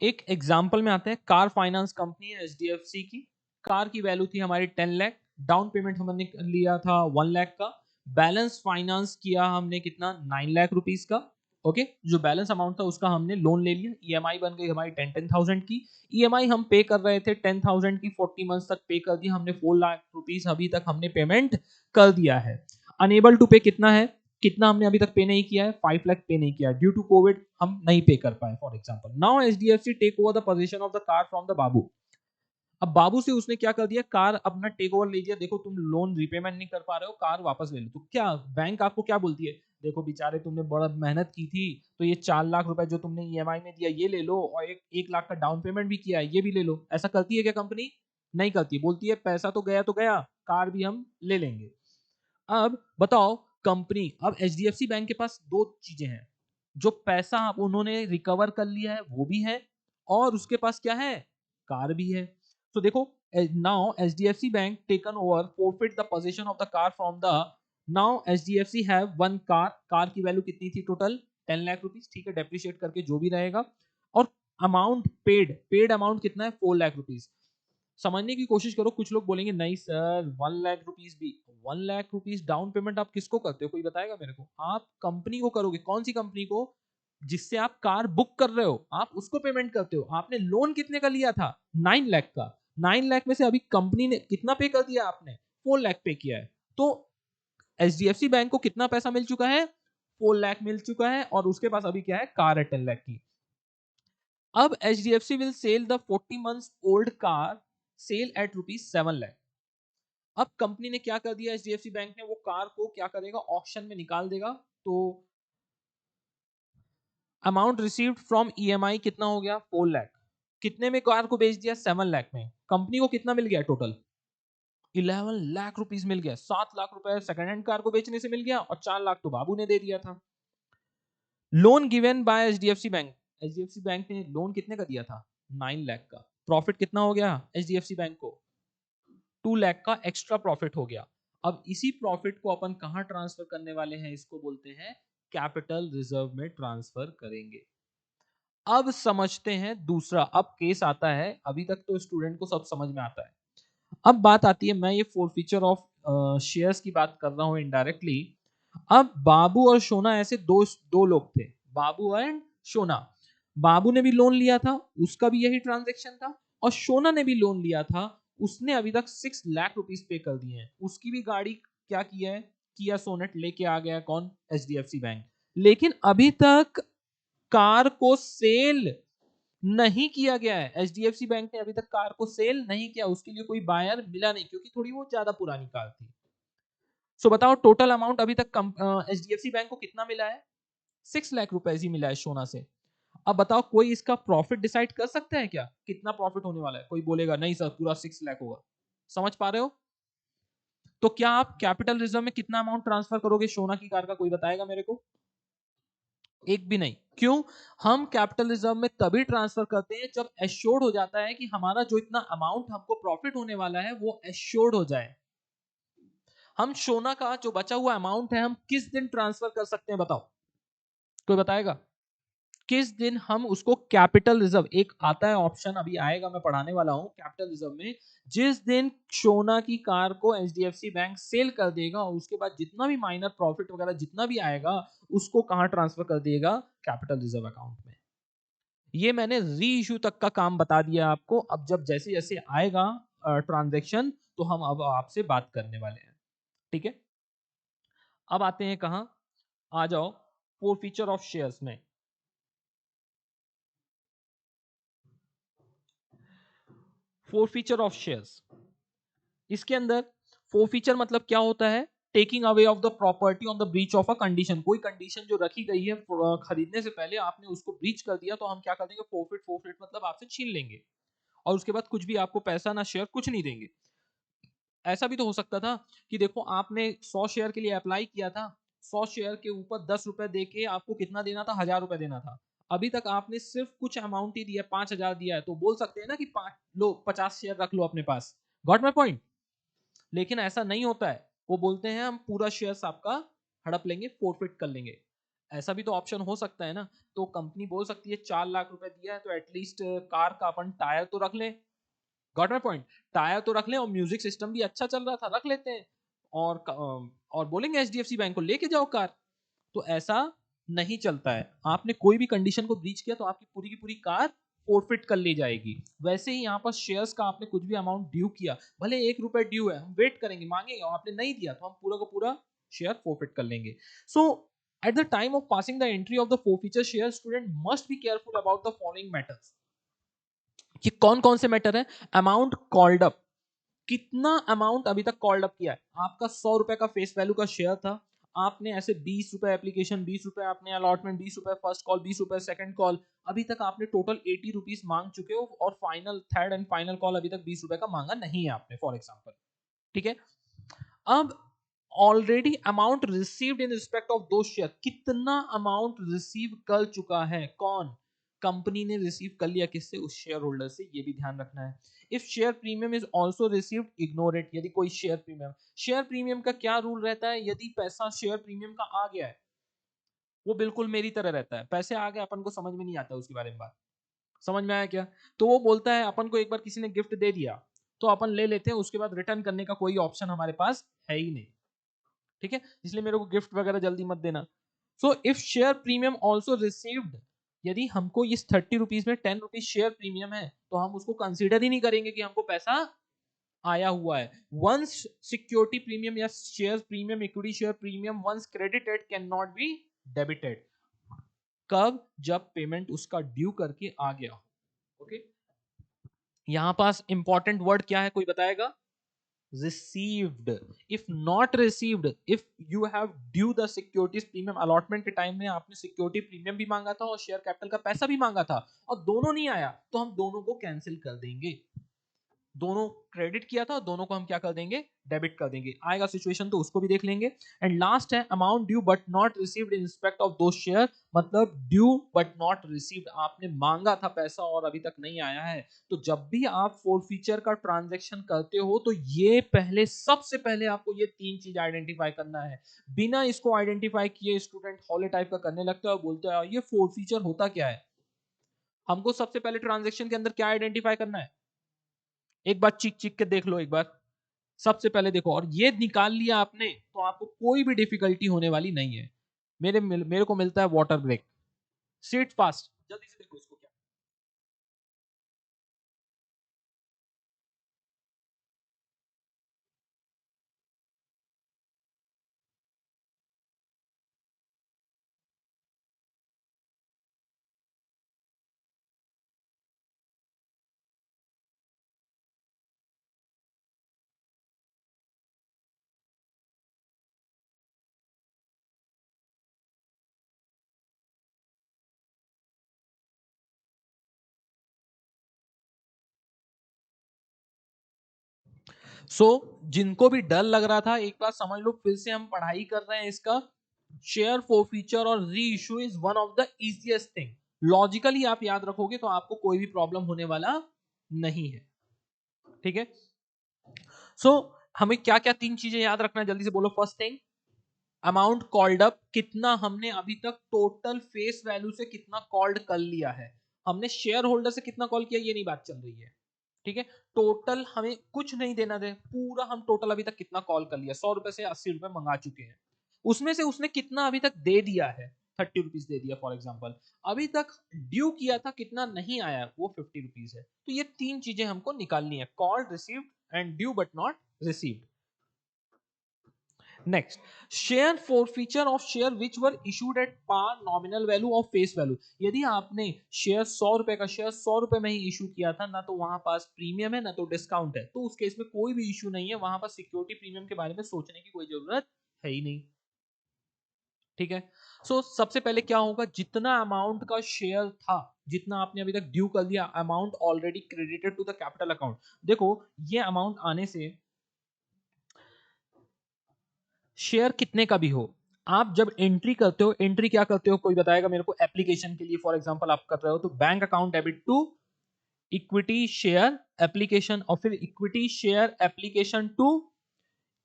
एक एग्जाम्पल में आते हैं। कार फाइनेंस कंपनी है एचडीएफसी की, कार की वैल्यू थी हमारी 10 लाख, डाउन पेमेंट हमने लिया था 1 लाख का, बैलेंस फाइनेंस किया हमने कितना, 9 लाख रुपीज का। ओके, जो बैलेंस अमाउंट था उसका हमने लोन ले लिया, ईएमआई बन गई हमारी 10,000 की, ईएमआई हम पे कर रहे थे 10,000 की, 40 मंथ्स तक पे कर दिया हमने, 4 लाख रुपीज अभी तक हमने पेमेंट कर दिया है। अनेबल टू पे कितना है, कितना हमने अभी तक पे नहीं किया है, 5 लाख पे नहीं किया, ड्यू टू कोविड हम नहीं पे कर पाए। For example, now HDFC take over the position of the car from the Babu. अब बाबू से उसने क्या कर दिया, कार अपना टेक ओवर ले लिया, देखो तुम लोन रिपेमेंट नहीं कर पा रहे हो, कार वापस ले लो। तो क्या बैंक आपको क्या बोलती है, देखो बेचारे तुमने बड़ा मेहनत की थी, तो ये 4 लाख रुपए जो तुमने ईएमआई में दिया ये ले लो, और एक लाख का डाउन पेमेंट भी किया है ये भी ले लो। ऐसा करती है क्या कंपनी, नहीं करती, बोलती है पैसा तो गया, कार भी हम ले लेंगे। अब बताओ कंपनी, अब एचडीएफसी बैंक के पास दो चीजें हैं, जो पैसा आप उन्होंने रिकवर कर लिया है वो भी है, और उसके पास क्या है, कार भी है। तो देखो, now HDFC bank taken over forfeit the position of the car from the, now HDFC have one car, car की वैल्यू कितनी थी टोटल, 10 लाख रुपीज। ठीक है, डेप्रिशिएट करके जो भी रहेगा, और अमाउंट पेड, पेड अमाउंट कितना है, 4 लाख रुपीज। समझने की कोशिश करो, कुछ लोग बोलेंगे नहीं सर 1 लाख रुपीज भी, 1 लाख रुपीज डाउन पेमेंट आप किसको करते हो, कोई बताएगा मेरे को, आप कंपनी को करोगे, कौन सी कंपनी को, जिससे आप कार बुक कर रहे हो, आप उसको पेमेंट करते हो। आपने लोन कितने का लिया था, 9 लाख का, 9 लाख में से अभी कंपनी ने कितना पे कर दिया, आपने 4 लाख पे किया है। तो एचडीएफसी बैंक को कितना पैसा मिल चुका है, 4 लाख मिल चुका है, और उसके पास अभी क्या है, कार है 10 लाख की। अब HDFC will sell the 40 months old car, sell at rupees 7 lakh. अब कंपनी ने क्या कर दिया, एचडीएफसी बैंक ने वो कार को क्या करेगा, ऑक्शन में निकाल देगा। तो अमाउंट रिसीव्ड फ्रॉम ईएमआई कितना हो गया, 4 लाख, कितने में कार को बेच दिया, 7 लाख में। कंपनी को कितना मिल गया टोटल, 11 लाख रुपीज मिल गया, 7 लाख रुपए सेकंड हैंड कार को बेचने से मिल गया, और 4 लाख तो बाबू ने दे दिया था। Loan given by HDFC bank, HDFC bank ने लोन कितने का दिया था, 9 लाख का। प्रॉफिट कितना हो गया एचडीएफसी बैंक को, 2 लाख का एक्स्ट्रा प्रॉफिट हो गया। अब इसी प्रॉफिट को अपन कहां ट्रांसफर करने वाले हैं, इसको बोलते हैं कैपिटल रिजर्व में ट्रांसफर करेंगे। अब समझते हैं दूसरा, अब केस आता है, अभी तक तो स्टूडेंट को सब समझ में आता है। अब बात आती है, मैं ये फोरफीचर ऑफ शेयर्स की बात कर रहा हूं इनडायरेक्टली। अब बाबू और सोना ऐसे दो दो लोग थे, बाबू एंड सोना। बाबू ने भी लोन लिया था, उसका भी यही ट्रांजेक्शन था, और सोना ने भी लोन लिया था, उसने अभी तक 6 लाख रुपीज पे कर दिए हैं। उसकी भी गाड़ी क्या किया है, किया सोनेट लेके आ गया, कौन, एचडीएफसी बैंक। लेकिन अभी तक कार को सेल नहीं किया गया है, एचडीएफसी बैंक ने अभी तक कार को सेल नहीं किया, उसके लिए कोई बायर मिला नहीं, क्योंकि थोड़ी वो ज्यादा पुरानी कार थी। सो बताओ टोटल अमाउंट अभी तक एचडीएफसी बैंक को कितना मिला है, 6 लाख रुपए ही मिला है सोना से। अब बताओ कोई इसका प्रॉफिट डिसाइड कर सकता है क्या, कितना प्रॉफिट होने वाला है, कोई बोलेगा नहीं सर पूरा 6 लाख होगा। समझ पा रहे हो, तो क्या आप कैपिटल रिजर्व में कितना अमाउंट ट्रांसफर करोगे सोना की कार का, कोई बताएगा मेरे को। एक भी नहीं। क्यों? हम कैपिटल रिजर्व में तभी ट्रांसफर करते हैं जब एश्योर्ड हो जाता है कि हमारा जो इतना अमाउंट हमको प्रॉफिट होने वाला है वो एश्योर्ड हो जाए। हम सोना का जो बचा हुआ अमाउंट है हम किस दिन ट्रांसफर कर सकते हैं बताओ? कोई बताएगा? किस दिन हम उसको कैपिटल रिजर्व, एक आता है ऑप्शन अभी आएगा मैं पढ़ाने वाला हूं कैपिटल रिजर्व में, जिस दिन सोना की कार को एचडीएफसी बैंक सेल कर देगा और उसके बाद जितना भी माइनर प्रॉफिट वगैरह जितना भी आएगा उसको कहां ट्रांसफर कर देगा? कैपिटल रिजर्व अकाउंट में। ये मैंने री इशू तक का काम बता दिया आपको। अब जब जैसे जैसे आएगा ट्रांजैक्शन तो हम अब आपसे बात करने वाले हैं। ठीक है, अब आते हैं कहां, आ जाओ फोर फीचर ऑफ शेयर्स में। फोर फीचर ऑफ शेयर्स, इसके अंदर फोर फीचर मतलब क्या होता है? Taking away of the property on the breach of a condition. कोई कंडीशन जो रखी गई है खरीदने से पहले आपने उसको ब्रीच कर दिया तो हम क्या कर देंगे? फोरफिट। फोरफिट मतलब आपसे छीन लेंगे और उसके बाद कुछ भी आपको पैसा ना शेयर कुछ नहीं देंगे। ऐसा भी तो हो सकता था कि देखो आपने 100 शेयर के लिए अप्लाई किया था, 100 शेयर के ऊपर 10 रुपए दे के आपको कितना देना था? 1000 रुपए देना था। अभी तक आपने सिर्फ कुछ अमाउंट ही दिया, 5000 दिया है, तो बोल सकते हैं ना कि 50 शेयर रख लो अपने पास। Got my point? लेकिन ऐसा नहीं होता है। वो बोलते हैं हम पूरा शेयर्स आपका हड़प लेंगे, फोरफिट कर लेंगे। ऐसा भी तो ऑप्शन हो सकता है ना। तो कंपनी बोल सकती है 4 लाख रुपए दिया है तो एटलीस्ट कार का अपन टायर तो रख लें। Got my point? टायर तो रख लें और म्यूजिक सिस्टम भी अच्छा चल रहा था, रख लेते हैं। और बोलेंगे एचडीएफसी बैंक को लेके जाओ कार। तो ऐसा नहीं चलता है। आपने कोई भी कंडीशन को ब्रीच किया तो आपकी पूरी की पूरी कार फोरफिट कर ली जाएगी। वैसे ही यहाँ पर शेयर्स का आपने कुछ भी अमाउंट ड्यू किया, भले 1 रुपए ड्यू है, हम वेट करेंगे, मांगेंगे, और आपने नहीं दिया तो हम पूरा का पूरा शेयर फोरफिट कर लेंगे। So at the time of passing the entry of the forfeiture share, student must be careful about the following matters. कि कौन कौन से मैटर है? अमाउंट कॉल्ड अप, कितना अमाउंट अभी तक कॉल्ड अप किया है। आपका 100 रुपए का फेस वैल्यू का शेयर था, आपने ऐसे 20 रुपए एप्लीकेशन, 20 रुपए आपने अलॉटमेंट, 20 रुपए फर्स्ट कॉल, 20 रुपए सेकंड कॉल, अभी तक आपने टोटल 80 रुपीज मांग चुके हो और final third and final call अभी तक 20 रुपए का मांगा नहीं है आपने, फॉर एग्जाम्पल। ठीक है, अब already amount received in respect of दो शेयर, कितना अमाउंट रिसीव कर चुका है कौन? कंपनी ने रिसीव कर लिया, किससे? उस शेयर होल्डर से। ये भी ध्यान रखना है। If share premium is also received, ignore it. यदि कोई शेयर प्रीमियम का क्या रूल रहता है? यदि पैसा शेयर प्रीमियम का आ गया है, वो बिल्कुल मेरी तरह रहता है, पैसे आ गए अपन को समझ में नहीं आता उसके बारे में बात। समझ में आया क्या? तो वो बोलता है अपन को एक बार किसी ने गिफ्ट दे दिया तो अपन ले लेते हैं, उसके बाद रिटर्न करने का कोई ऑप्शन हमारे पास है ही नहीं। ठीक है, इसलिए मेरे को गिफ्ट वगैरह जल्दी मत देना। So if share premium also received, यदि हमको इस 30 रुपीज में 10 रुपीज शेयर प्रीमियम है तो हम उसको कंसीडर ही नहीं करेंगे कि हमको पैसा आया हुआ है। वंस सिक्योरिटी प्रीमियम या share premium, equity share premium once credited can not be debited. कब? जब पेमेंट उसका ड्यू करके आ गया हो। ओके, यहां पास इंपॉर्टेंट वर्ड क्या है, कोई बताएगा? received. If not received, if you have due the securities premium, allotment के टाइम में आपने सिक्योरिटी प्रीमियम भी मांगा था और शेयर कैपिटल का पैसा भी मांगा था और दोनों नहीं आया तो हम दोनों को कैंसिल कर देंगे। दोनों क्रेडिट किया था, दोनों को हम क्या कर देंगे? डेबिट कर देंगे। आएगा सिचुएशन तो उसको भी देख लेंगे। एंड लास्ट है amount due but not received in respect of दो शेयर, मतलब ड्यू बट नॉट रिसीव्ड, आपने मांगा था पैसा और अभी तक नहीं आया है। तो जब भी आप फोर फीचर का ट्रांजैक्शन करते हो तो ये पहले, सबसे पहले आपको ये तीन चीज आइडेंटिफाई करना है। बिना इसको आइडेंटिफाई किए स्टूडेंट हॉले टाइप का करने लगता है और बोलता है ये फोर फीचर होता क्या है। हमको सबसे पहले ट्रांजैक्शन के अंदर क्या आइडेंटिफाई करना है? एक बार चीख चीख के देख लो एक बार। सबसे पहले देखो, और ये निकाल लिया आपने तो आपको कोई भी डिफिकल्टी होने वाली नहीं है। मेरे को मिलता है वाटर ब्रेक। सीट फास्ट, जल्दी से देखो इसको क्या। सो जिनको भी डर लग रहा था एक बार समझ लो, फिर से हम पढ़ाई कर रहे हैं इसका। शेयर फॉरफीचर और री issue is one of the easiest thing. Logically आप याद रखोगे तो आपको कोई भी प्रॉब्लम होने वाला नहीं है। ठीक है, सो हमें क्या क्या 3 चीजें याद रखना है, जल्दी से बोलो। First thing, amount called up, कितना हमने अभी तक टोटल फेस वैल्यू से कितना कॉल्ड कर लिया है। हमने शेयर होल्डर से कितना कॉल किया ये नहीं बात चल रही है। ठीक है, टोटल हमें कुछ नहीं देना दे, पूरा हम टोटल अभी तक कितना कॉल कर लिया। 100 रुपए से 80 रुपए मंगा चुके हैं, उसमें से उसने कितना अभी तक दे दिया है, 30 रुपीज दे दिया फॉर एग्जाम्पल। अभी तक ड्यू किया था कितना नहीं आया, वो 50 रुपीज है। तो ये 3 चीजें हमको निकालनी है, called, received and due but not received. Next, share forfeiture of share which were issued at par nominal value of face value. यदि आपने शेयर 100 रुपए का शेयर 100 रुपए में ही इशू किया था, ना तो वहां पास प्रीमियम है ना तो डिस्काउंट है, तो उस केस में कोई भी इशू नहीं है, वहां पर सिक्योरिटी प्रीमियम के बारे में सोचने की कोई जरूरत है ही नहीं। ठीक है, सो सबसे पहले क्या होगा, जितना अमाउंट का शेयर था, जितना आपने अभी तक ड्यू कर दिया, amount already credited to the capital account. देखो, ये अमाउंट आने से शेयर कितने का भी हो, आप जब एंट्री करते हो, एंट्री क्या करते हो, कोई बताएगा मेरे को। एप्लीकेशन के लिए फॉर एग्जांपल आप कर रहे हो तो bank account debit to equity share application, और फिर equity share application to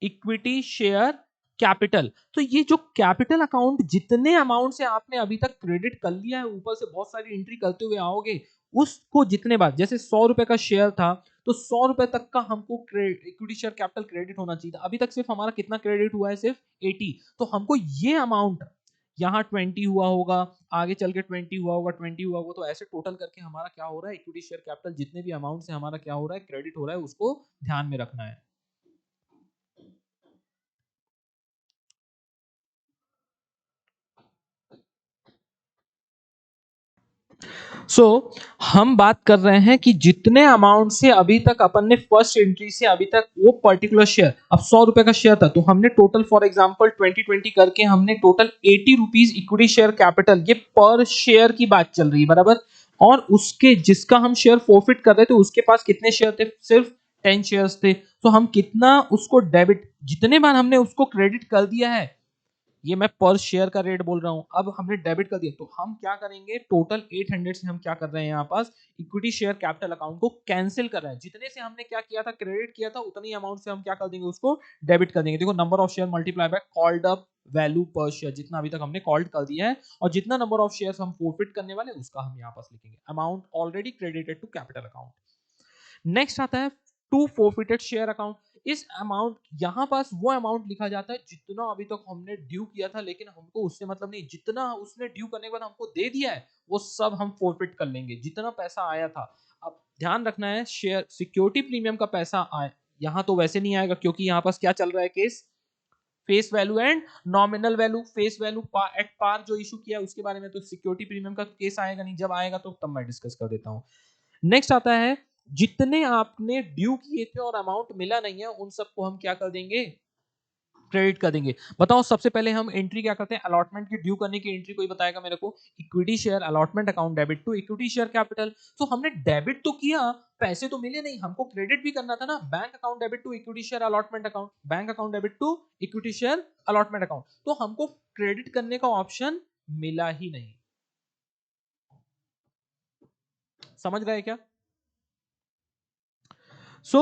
equity share capital. तो ये जो कैपिटल अकाउंट, जितने अमाउंट से आपने अभी तक क्रेडिट कर लिया है, ऊपर से बहुत सारी एंट्री करते हुए आओगे, उसको जितने बार, जैसे 100 रुपए का शेयर था तो 100 रुपए तक का हमको इक्विटी शेयर कैपिटल क्रेडिट होना चाहिए था। अभी तक सिर्फ हमारा कितना क्रेडिट हुआ है, सिर्फ 80। तो हमको ये अमाउंट, यहाँ 20 हुआ होगा, आगे चल के 20 हुआ होगा, 20 हुआ होगा, तो ऐसे टोटल करके हमारा क्या हो रहा है, इक्विटी शेयर कैपिटल जितने भी अमाउंट से हमारा क्या हो रहा है, क्रेडिट हो रहा है, उसको ध्यान में रखना है। हम बात कर रहे हैं कि जितने अमाउंट से अभी तक अपन ने फर्स्ट एंट्री से अभी तक वो पर्टिकुलर शेयर, अब 100 रुपए का शेयर था तो हमने टोटल फॉर एग्जांपल 2020 करके हमने total 80 rupees equity share capital, ये पर शेयर की बात चल रही है, बराबर। और उसके जिसका हम शेयर फॉरफिट कर रहे थे, उसके पास कितने शेयर थे, सिर्फ 10 शेयर्स थे। तो हम कितना उसको डेबिट, जितने बार हमने उसको क्रेडिट कर दिया है, ये मैं पर शेयर का रेट बोल रहा हूं, अब हमने डेबिट कर दिया, तो हम क्या करेंगे, टोटल 800 से हम क्या कर रहे हैं, यहाँ पास इक्विटी शेयर कैपिटल अकाउंट को कैंसिल कर रहे हैं। जितने से हमने क्या किया था, क्रेडिट किया था, उतनी अमाउंट से हम क्या कर देंगे, उसको डेबिट कर देंगे। देखो, number of share multiply by called up value पर शेयर, जितना अभी तक हमने कॉल्ड कर दिया है, और जितना नंबर ऑफ शेयर हम फॉरफिट करने वाले उसका हम यहाँ पास लिखेंगे, amount already credited to capital account. Next आता है टू फोरफिटेड शेयर अकाउंट। इस अमाउंट, यहां पास वो अमाउंट लिखा जाता है जितना अभी तक हमने ड्यू किया था, लेकिन हमको उससे मतलब नहीं, जितना उसने ड्यू करने के बाद हमको दे दिया है वो सब हम फोरफिट कर लेंगे, जितना पैसा आया था। अब ध्यान रखना है, शेयर सिक्योरिटी प्रीमियम का पैसा आए, यहां तो वैसे नहीं आएगा, क्योंकि यहां पास क्या चल रहा है case, face value and nominal value. Face value at par जो इशू किया उसके बारे में तो सिक्योरिटी प्रीमियम का केस आएगा नहीं, जब आएगा तो तब मैं डिस्कस कर देता हूं। नेक्स्ट आता है, जितने आपने ड्यू किए थे और अमाउंट मिला नहीं है, उन सबको हम क्या कर देंगे, क्रेडिट कर देंगे। बताओ, सबसे पहले हम एंट्री क्या करते हैं, अलॉटमेंट की ड्यू करने की एंट्री, कोई बताएगा मेरे को। Equity share allotment account debit to equity share capital. तो हमने डेबिट तो किया, पैसे तो मिले नहीं, हमको क्रेडिट भी करना था ना। Bank account debit to equity share allotment account, bank account debit to equity share allotment account, तो हमको क्रेडिट करने का ऑप्शन मिला ही नहीं। समझ रहे क्या? सो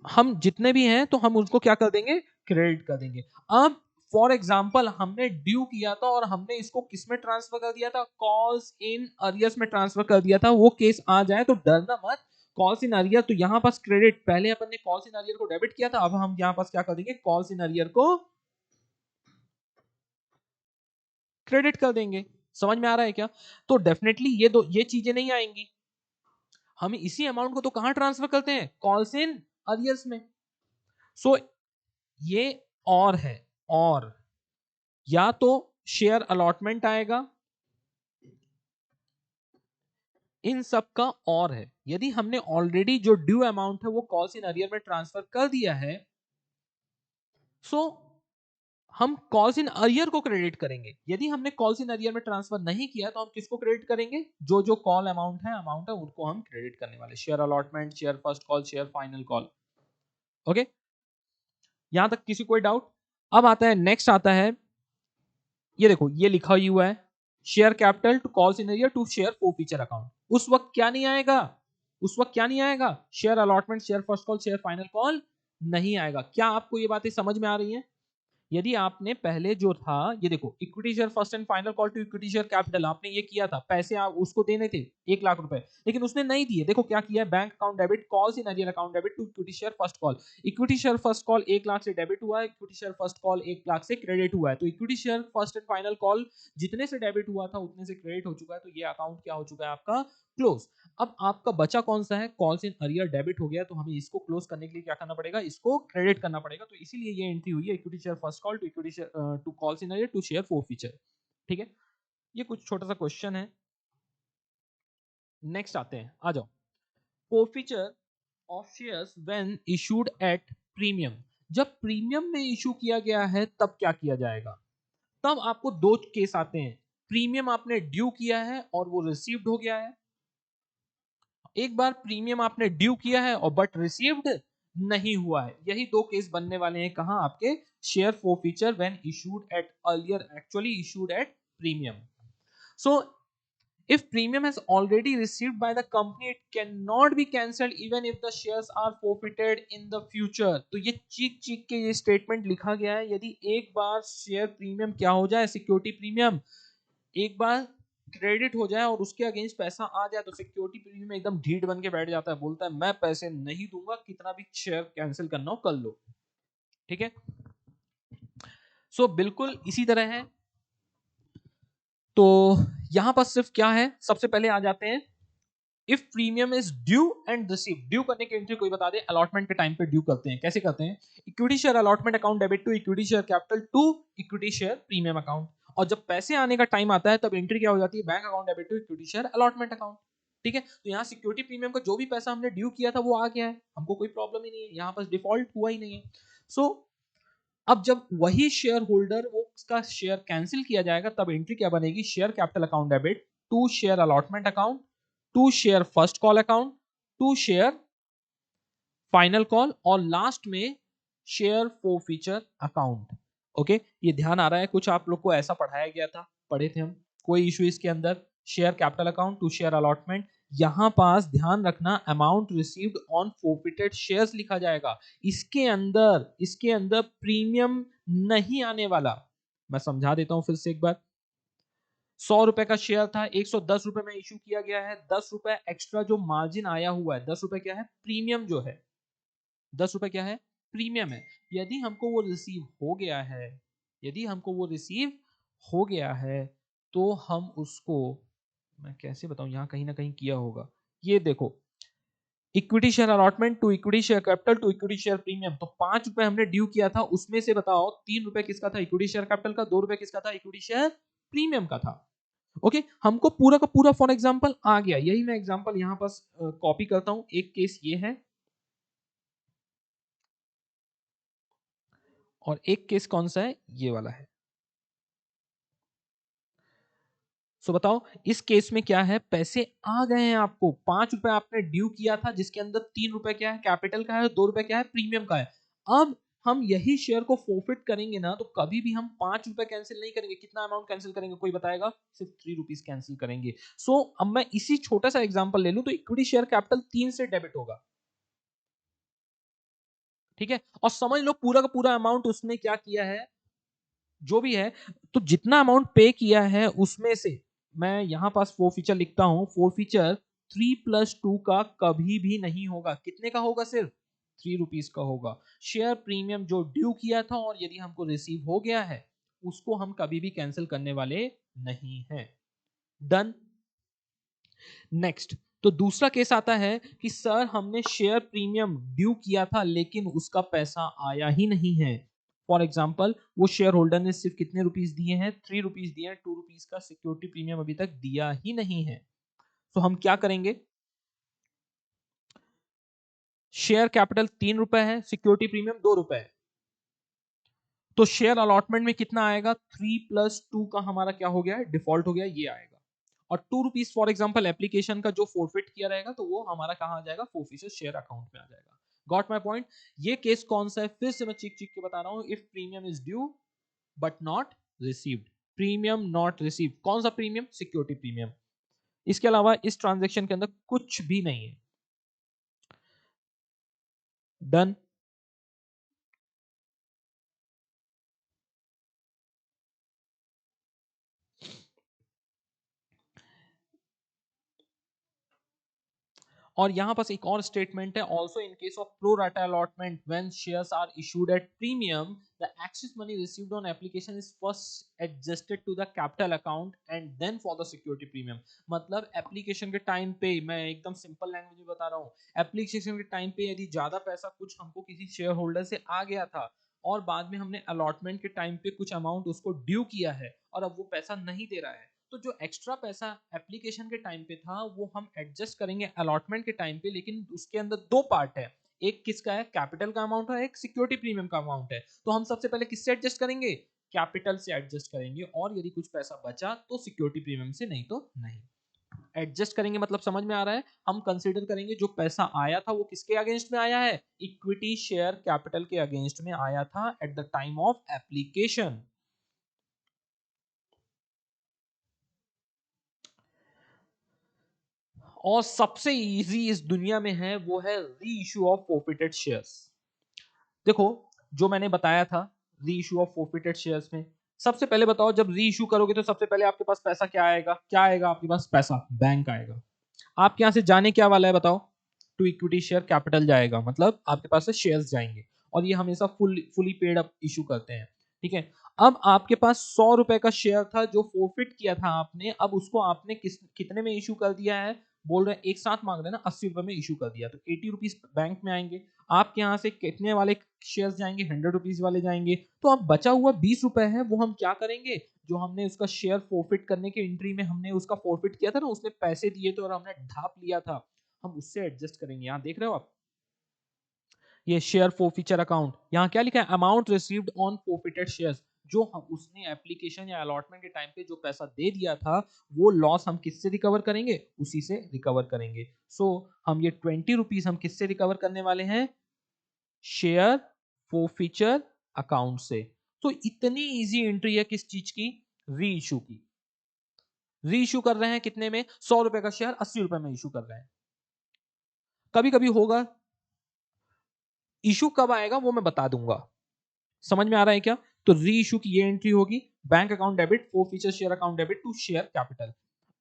हम जितने भी हैं तो हम उसको क्या कर देंगे, क्रेडिट कर देंगे। अब फॉर एग्जाम्पल हमने ड्यू किया था और हमने इसको किस में ट्रांसफर कर दिया था, कॉल्स इन अरियर्स में ट्रांसफर कर दिया था। वो केस आ जाए तो डरना मत, कॉल्स इन अरियर, तो यहां पास क्रेडिट, पहले अपन ने कॉल्स इन अरियर को डेबिट किया था, अब हम यहां पास क्या कर देंगे, कॉल्स इन अरियर को क्रेडिट कर देंगे। समझ में आ रहा है क्या? तो डेफिनेटली ये चीजें नहीं आएंगी। हम इसी अमाउंट को तो कहां ट्रांसफर करते हैं, कॉल्स इन अरियर्स में। सो ये और है, और या तो शेयर अलॉटमेंट आएगा, इन सब का और है। यदि हमने ऑलरेडी जो ड्यू अमाउंट है वो कॉल्स इन अरियर में ट्रांसफर कर दिया है, सो हम कॉल्स इन अरियर को क्रेडिट करेंगे। यदि हमने कॉल्स इन अरियर में ट्रांसफर नहीं किया तो हम किसको क्रेडिट करेंगे, जो जो कॉल अमाउंट है उनको हम क्रेडिट करने वाले, share allotment, share first call, share final call. Okay, यहां तक किसी कोई डाउट? अब आता है, नेक्स्ट आता है ये देखो ये लिखा ही हुआ है, share capital to call in arrear to share forfeiture account. उस वक्त क्या नहीं आएगा, उस वक्त क्या नहीं आएगा, share allotment, share first call, share final call नहीं आएगा। क्या आपको ये बातें समझ में आ रही हैं? यदि आपने पहले जो था, ये देखो equity share first and final call to equity share capital, आपने ये किया था, पैसे आप उसको देने थे 1 लाख रुपए, लेकिन उसने नहीं दिए। देखो क्या किया, bank account debit, calls in arrear account debit to equity share first call. Equity share first call 1 lakh से डेबिट हुआ है, equity share first call 1 lakh से क्रेडिट हुआ है, तो equity share first and final call जितने से डेबिट हुआ था उतने से क्रेडिट हो चुका है, तो ये अकाउंट क्या हो चुका है आपका, क्लोज। अब आपका बचा कौन सा है, कॉल्स इन अरियर डेबिट हो गया, तो हमें इसको क्लोज करने के लिए क्या करना पड़ेगा, इसको क्रेडिट करना पड़ेगा। तो इसीलिए ये एंट्री हुई है, equity share first call to equity share to calls in arrear to share forfeiture. ठीक है, ये कुछ छोटा सा क्वेश्चन है। नेक्स्ट आते हैं, आ जाओ। Forfeiture of shares when issued at premium. जब प्रीमियम में इशू किया गया है तब क्या किया जाएगा? तब आपको दो केस आते हैं, प्रीमियम आपने ड्यू किया है और वो रिसीव्ड हो गया है। एक बार प्रीमियम आपने ड्यू किया है और बट रिसीव्ड नहीं हुआ है। यही दो केस बनने वाले हैं, कहां आपके, share forfeiture when issued at earlier actually issued at premium. So if premium has already received by the company, it cannot be cancelled even if the shares are forfeited in the future। तो ये चीख चीख के ये statement लिखा गया है, यदि एक बार शेयर प्रीमियम क्या हो जाए, सिक्योरिटी प्रीमियम एक बार क्रेडिट हो जाए और उसके अगेंस्ट पैसा आ जाए, तो सिक्योरिटी प्रीमियम एकदम ढीठ बन के बैठ जाता है, बोलता है मैं पैसे नहीं दूंगा, कितना भी शेयर कैंसिल करना हो कर लो। ठीक है, सो बिल्कुल इसी तरह है। तो यहां पर सिर्फ क्या है, सबसे पहले आ जाते हैं, if premium is due and receive. Due करने की एंट्री कोई बता दे, अलॉटमेंट के टाइम पे ड्यू करते हैं, कैसे करते हैं, equity share allotment account debit to equity share capital to equity share premium account. और जब पैसे आने का टाइम आता है तब एंट्री क्या हो जाती है, bank account debit to equity share allotment account. ठीक है, तो यहाँ सिक्योरिटी प्रीमियम का जो भी पैसा हमने ड्यू किया था वो आ गया है, हमको कोई प्रॉब्लम ही नहीं है, यहाँ पर डिफॉल्ट हुआ ही नहीं है। सो अब जब वही शेयर होल्डर वो उसका शेयर कैंसिल किया जाएगा, तब एंट्री क्या बनेगी, share capital account debit to share allotment account to share first call account to share final call और लास्ट में शेयर फॉरफीचर अकाउंट। ओके, ये ध्यान आ रहा है, कुछ आप लोग को ऐसा पढ़ाया गया था, पढ़े थे हम, कोई इशू इसके अंदर, share capital account to share allotment. यहां पास ध्यान रखना, amount received on forfeited shares लिखा जाएगा, इसके अंदर प्रीमियम नहीं आने वाला। मैं समझा देता हूं फिर से एक बार, 100 रुपए का शेयर था, 110 रुपए में इशू किया गया है, 10 रुपए एक्स्ट्रा जो मार्जिन आया हुआ है, 10 रुपए क्या है, प्रीमियम जो है, 10 रुपए क्या है, प्रीमियम है। यदि हमको वो रिसीव हो गया है, यदि हमको वो रिसीव हो गया है, तो हम उसको, मैं कैसे बताऊं, यहां कहीं ना कहीं किया होगा, ये देखो, equity share allotment to equity share capital to equity share premium, तो 5 रुपए हमने ड्यू किया था, उसमें से बताओ 3 रुपए किसका था, इक्विटी शेयर कैपिटल का, 2 रुपए किसका था, इक्विटी शेयर प्रीमियम का था। ओके, हमको पूरा का पूरा फॉर एग्जांपल आ गया, यही मैं एग्जांपल यहां पर कॉपी करता हूं। एक केस ये है और एक केस कौन सा है, ये वाला है। सो बताओ इस केस में क्या है, पैसे आ गए हैं आपको, 5 रुपए आपने ड्यू किया था, जिसके अंदर 3 रुपए क्या है, कैपिटल का है, 2 रुपए क्या है, प्रीमियम का है। अब हम यही शेयर को फोरफिट करेंगे ना, तो कभी भी हम 5 रुपए कैंसिल नहीं करेंगे। कितना अमाउंट कैंसिल करेंगे, कोई बताएगा, सिर्फ 3 रुपीज कैंसिल करेंगे। सो अब मैं इसी छोटा सा एग्जांपल ले लूं, तो इक्विटी शेयर कैपिटल 3 से डेबिट होगा। ठीक है, और समझ लो पूरा का पूरा अमाउंट उसने क्या किया है, जो भी है, तो जितना अमाउंट पे किया है उसमें से, मैं यहां पास फोर फीचर लिखता हूं, फोर फीचर 3+2 का कभी भी नहीं होगा। कितने का होगा, सिर्फ 3 रुपीज का होगा। शेयर प्रीमियम जो ड्यू किया था और यदि हमको रिसीव हो गया है, उसको हम कभी भी कैंसिल करने वाले नहीं हैं। डन। नेक्स्ट, तो दूसरा केस आता है कि सर हमने शेयर प्रीमियम ड्यू किया था लेकिन उसका पैसा आया ही नहीं है। फॉर एग्जाम्पल, वो शेयर होल्डर ने सिर्फ कितने रुपीस दिए हैं, 3 रुपीज दिए हैं, 2 रुपीज का सिक्योरिटी प्रीमियम अभी तक दिया ही नहीं है। तो हम क्या करेंगे, शेयर कैपिटल 3 रुपए है, सिक्योरिटी प्रीमियम 2 रुपए है, तो शेयर अलॉटमेंट में कितना आएगा, 3+2 का हमारा क्या हो गया है, डिफॉल्ट हो गया, ये आएगा। और 2 रुपीज फॉर एग्जाम्पल एप्लीकेशन का जो फोरफिट किया रहेगा, तो वो हमारा कहाँ आ जाएगा, फोरफिचर शेयर अकाउंट में आ जाएगा। Got my point. ये केस कौन सा है, फिर से मैं चीख चीख के बता रहा हूं, if premium is due but not received. Premium not receive. कौन सा प्रीमियम? Security premium. इसके अलावा इस ट्रांजैक्शन के अंदर कुछ भी नहीं है। डन। और यहां पास एक और स्टेटमेंट है, also in case of pro rata allotment when shares are issued at premium the excess money received on application is first adjusted to the capital account and then for the security premium. मतलब application के time पे, मैं एकदम simple language में बता रहा हूँ, application के टाइम पे यदि ज्यादा पैसा कुछ हमको किसी शेयर होल्डर से आ गया था और बाद में हमने अलॉटमेंट के टाइम पे कुछ अमाउंट उसको ड्यू किया है और अब वो पैसा नहीं दे रहा है, तो जो एक्स्ट्रा पैसा एप्लीकेशन के टाइम पे था वो हम एडजस्ट करेंगे अलॉटमेंट के टाइम पे। लेकिन उसके अंदर दो पार्ट है, एक किसका है? कैपिटल का अमाउंट है, एक सिक्योरिटी प्रीमियम का अमाउंट है। तो हम सबसे पहले किससे एडजस्ट करेंगे? कैपिटल से एडजस्ट करेंगे, और यदि कुछ पैसा बचा तो सिक्योरिटी प्रीमियम से, नहीं तो नहीं। एडजस्ट करेंगे मतलब समझ में आ रहा है? हम कंसीडर करेंगे जो पैसा आया था वो किसके अगेंस्ट में आया है? इक्विटी शेयर कैपिटल के अगेंस्ट में आया था eight the time of application. और सबसे इजी इस दुनिया में है वो है री इशू ऑफ फोरफिटेड शेयर्स। देखो, जो मैंने बताया था री इशू ऑफ फोरफिटेड शेयर्स में, सबसे पहले बताओ, जब री इशू करोगे तो सबसे पहले आपके पास पैसा क्या आएगा? क्या आएगा आपके पास? पैसा बैंक आएगा। आपके यहां से जाने क्या वाला है बताओ? टू इक्विटी शेयर कैपिटल जाएगा, मतलब आपके पास से शेयर्स जाएंगे, और ये हमेशा फुली पेड अप इशू करते हैं। ठीक है। अब आपके पास 100 रुपए का शेयर था जो फोरफिट किया था आपने, अब उसको आपने कितने में इशू कर दिया है? बोल रहे हैं एक साथ मांग रहे हैं ना, 80 रुपए में इशू कर दिया, तो 80 रुपीज बैंक में आएंगे। आपके यहाँ से कितने वाले शेयर्स जाएंगे? 100 रुपीज वाले जाएंगे। तो अब बचा हुआ 20 रुपए है, वो हम क्या करेंगे? जो हमने उसका शेयर फोरफिट करने के एंट्री में हमने उसका फोरफिट किया था ना, उसने पैसे दिए थे और हमने ढाप लिया था, हम उससे एडजस्ट करेंगे। यहाँ देख रहे हो आप, ये शेयर फोरफिचर अकाउंट, यहाँ क्या लिखा है? Amount received on forfeited shares. जो हम उसने एप्लीकेशन या अलॉटमेंट के टाइम पे जो पैसा दे दिया था, वो लॉस हम किससे रिकवर करेंगे? उसी से रिकवर करेंगे। सो हम ये 20 रुपीज हम किससे रिकवर करने वाले हैं? शेयर फोरफिचर अकाउंट से। तो इतनी इजी एंट्री है किस चीज की? री इशू की। री इशू कर रहे हैं कितने में? 100 रुपए का शेयर 80 रुपए में इशू कर रहे हैं। कभी कभी होगा, इशू कब आएगा वो मैं बता दूंगा। समझ में आ रहा है क्या? तो री इशू की ये एंट्री होगी, bank account debit, forfeiture share account debit to share capital.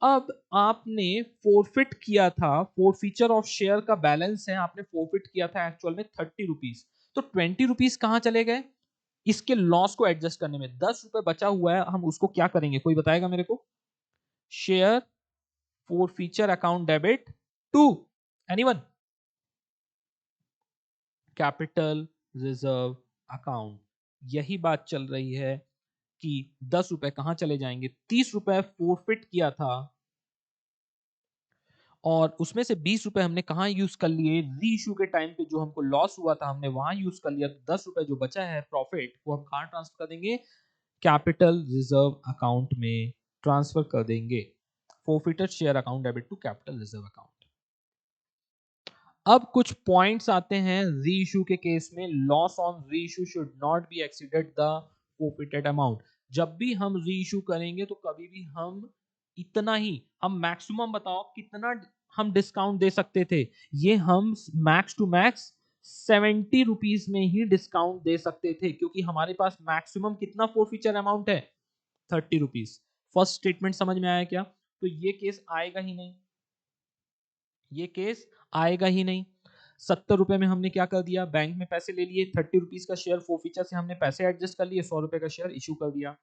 अब आपने फोरफिट किया था, फोर फीचर ऑफ शेयर का बैलेंस है, आपने फोरफिट किया था एक्चुअल में 30 रुपीज। तो 20 रुपीज कहां चले गए? इसके लॉस को एडजस्ट करने में 10 रुपए बचा हुआ है, हम उसको क्या करेंगे? कोई बताएगा मेरे को? Share forfeiture account debit to anyone? Capital reserve account. यही बात चल रही है कि 10 रुपए कहां चले जाएंगे? 30 रुपए फोरफिट किया था और उसमें से 20 रुपए हमने कहा यूज कर लिए? री इशू के टाइम पे जो हमको लॉस हुआ था हमने वहां यूज कर लिया। तो 10 रुपए जो बचा है प्रॉफिट, वो हम कहां ट्रांसफर कर देंगे? कैपिटल रिजर्व अकाउंट में ट्रांसफर कर देंगे। Forfeited share account debit to capital reserve account. अब कुछ पॉइंट्स आते हैं री इशू के केस में। लॉस ऑन री issue should not be exceeded the forfeited amount. जब भी हम री इशू करेंगे तो कभी भी हम इतना ही, हम मैक्सिमम बताओ कितना हम डिस्काउंट दे सकते थे? ये हम मैक्स टू मैक्स 70 रुपीज में ही डिस्काउंट दे सकते थे, क्योंकि हमारे पास मैक्सिमम कितना फोरफिचर अमाउंट है? 30 रुपीज। फर्स्ट स्टेटमेंट समझ में आया क्या? तो ये केस आएगा ही नहीं, ये केस आएगा ही नहीं। 70 रुपए में हमने क्या कर दिया? बैंक में पैसे ले लिए, 30 रुपीज का शेयर फोरफीचर से हमने पैसे एडजस्ट कर लिए, 100 रुपए का शेयर इशू कर दिया।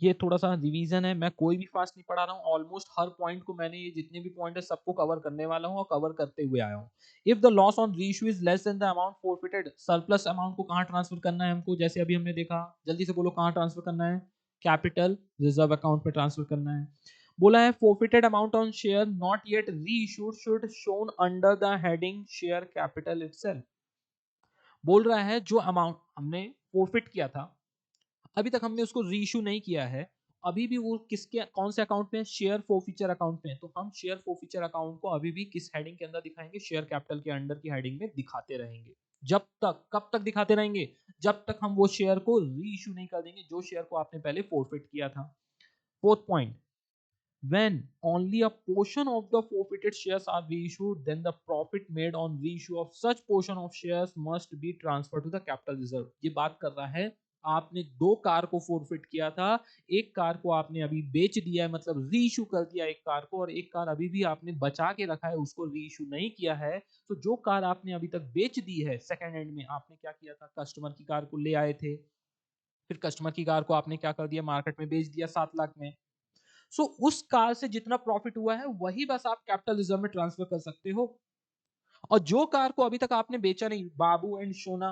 ये थोड़ा सा रिवीजन है, मैं कोई भी फास्ट नहीं पढ़ा रहा हूँ, ऑलमोस्ट हर पॉइंट को मैंने, ये जितने भी पॉइंट है सबको कवर करने वाला हूँ और कवर करते हुए आया हूँ। If the loss on reissue is less than the amount forfeited, surplus amount को कहाँ ट्रांसफर करना है हमको? जैसे अभी हमने देखा, जल्दी से बोलो कहाँ ट्रांसफर करना है? कैपिटल रिजर्व अकाउंट में ट्रांसफर करना है। बोला है forfeited amount on share not yet reissued should shown under the heading share capital itself। बोल रहा है जो अमाउंट हमने फोरफिट किया था, अभी तक हमने उसको रीइश्यू नहीं किया है, अभी भी वो किसके, कौन से अकाउंट में? शेयर फोरफिचर अकाउंट में। तो हम शेयर फोरफिचर अकाउंट को अभी भी किस हेडिंग के अंदर दिखाएंगे? शेयर कैपिटल के अंडर की हेडिंग में दिखाते रहेंगे। जब तक, कब तक दिखाते रहेंगे? जब तक हम वो शेयर को री इशू नहीं कर देंगे जो शेयर को आपने पहले फोरफिट किया था। Fourth point, when only a portion of the forfeited shares are reissued, then the profit made on reissue of such portion of shares must be transferred to the capital reserve। ये बात कर रहा है, आपने दो car को forfeit किया था, एक कार को आपने अभी बेच दिया है, मतलब री इशू कर दिया एक कार को, और एक कार अभी भी आपने बचा के रखा है, उसको री इशू नहीं किया है। तो जो कार आपने अभी तक बेच दी है सेकेंड हैंड में, आपने क्या किया था, कस्टमर की कार को ले आए थे, फिर कस्टमर की कार को आपने क्या कर दिया, मार्केट में बेच दिया 7 लाख में। सो उस कार से जितना प्रॉफिट हुआ है वही बस आप कैपिटल रिजर्व में ट्रांसफर कर सकते हो। और जो कार को अभी तक आपने बेचा नहीं, बाबू एंड सोना,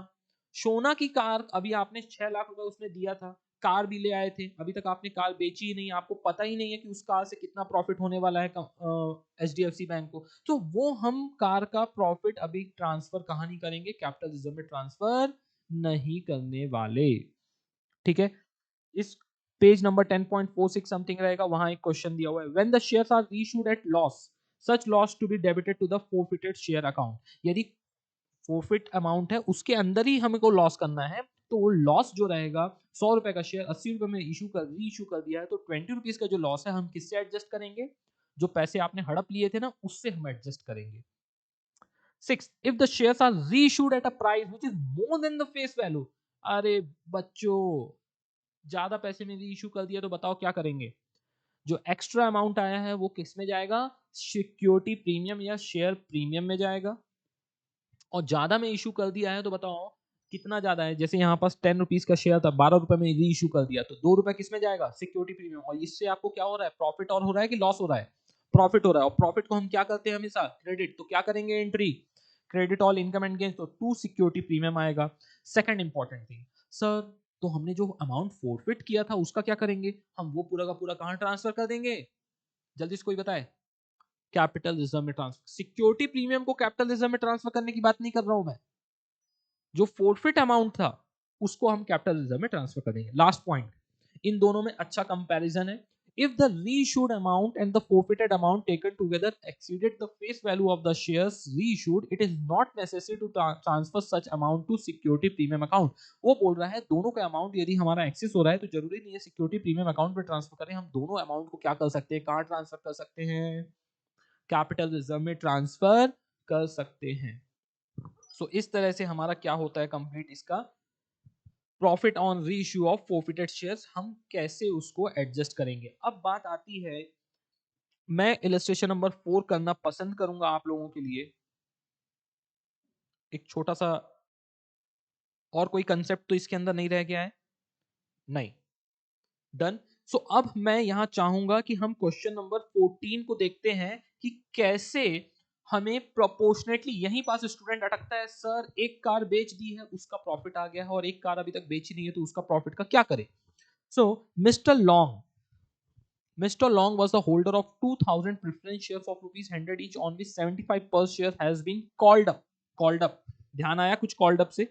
सोना की कार अभी आपने 6 लाख रुपए उसने दिया था, कार भी ले आए थे, अभी तक आपने कार बेची ही नहीं, आपको पता ही नहीं है कि उस कार से कितना प्रॉफिट होने वाला है एचडीएफसी बैंक को। तो वो हम कार का प्रॉफिट अभी ट्रांसफर कहां नहीं करेंगे, कैपिटल रिजर्व में ट्रांसफर नहीं करने वाले। ठीक है, इस पेज नंबर 10.46 समथिंग रहेगा, वहां एक क्वेश्चन दिया हुआ है, when the shares are reissued at loss such loss to be debited to the forfeited share account. यदि फोरफिट अमाउंट है उसके अंदर ही हमको लॉस करना है, तो वो लॉस जो रहेगा, 100 रुपए का शेयर 80 रुपए में री इशू कर दिया है, तो 20 रुपीज का जो लॉस है हम किससे एडजस्ट करेंगे, जो पैसे आपने हड़प लिए थे ना उससे हम एडजस्ट करेंगे। 6, if the shares are reissued at a price which is more than the face value। अरे बच्चों, ज्यादा पैसे में री इशू कर दिया तो बताओ क्या करेंगे, जो एक्स्ट्रा अमाउंट आया है वो किस में जाएगा, सिक्योरिटी प्रीमियम या शेयर प्रीमियम में जाएगा। और ज्यादा में इशू कर दिया है तो बताओ कितना ज्यादा है, जैसे यहाँ पास 10 रुपीज का शेयर था, 12 रुपए में री इशू कर दिया, तो 2 रुपए किस में जाएगा, सिक्योरिटी प्रीमियम। और इससे आपको क्या हो रहा है, प्रॉफिट और हो रहा है कि लॉस हो रहा है, प्रॉफिट हो रहा है। और प्रॉफिट को हम क्या करते हैं हमेशा, क्रेडिट, तो क्या करेंगे entry, credit all income and gains, तो टू सिक्योरिटी प्रीमियम आएगा। सेकंड इंपॉर्टेंट थिंग, सर तो हमने जो अमाउंट फोरफिट किया था उसका क्या करेंगे, हम वो पूरा का पूरा कहां ट्रांसफर कर देंगे, जल्दी से कोई बताए, कैपिटल रिजर्व में ट्रांसफर। सिक्योरिटी प्रीमियम को कैपिटल रिजर्व में ट्रांसफर करने की बात नहीं कर रहा हूं मैं, जो फोरफिट अमाउंट था उसको हम कैपिटल रिजर्व में ट्रांसफर कर देंगे। लास्ट पॉइंट, इन दोनों में अच्छा कंपैरिजन है, if the reissued amount and the forfeited amount taken together exceeded the face value of the shares reissued, it is not necessary to transfer such amount to security premium account। वो बोल रहा है दोनों का amount यदि हमारा access हो रहा है तो जरूरी नहीं है सिक्योरिटी प्रीमियम अकाउंट में ट्रांसफर करें, हम दोनों अमाउंट को क्या कर सकते हैं, कहां ट्रांसफर कर सकते हैं, कैपिटल रिजर्व में ट्रांसफर कर सकते हैं। सो इस तरह से हमारा क्या होता है कंप्लीट इसका प्रॉफिट ऑन री इश्यू ऑफ फोरफिटेड शेयर्स, हम कैसे उसको एडजस्ट करेंगे। अब बात आती है, मैं इलस्ट्रेशन नंबर 4 करना पसंद करूंगा आप लोगों के लिए, एक छोटा सा, और कोई कंसेप्ट तो इसके अंदर नहीं रह गया है, नहीं, डन। सो अब मैं यहां चाहूंगा कि हम क्वेश्चन नंबर 14 को देखते हैं कि कैसे हमें प्रोपोर्शनेटली, यहीं पास स्टूडेंट अटकता है, सर एक कार बेच दी है उसका प्रॉफिट आ गया है और एक कार अभी तक बेची नहीं है तो उसका प्रॉफिट का क्या करें। So mister Long, Mr. Long was the holder of 2000 preference shares of rupees 100 each on which 75 per share has been called up। Called up, ध्यान आया कुछ called up से,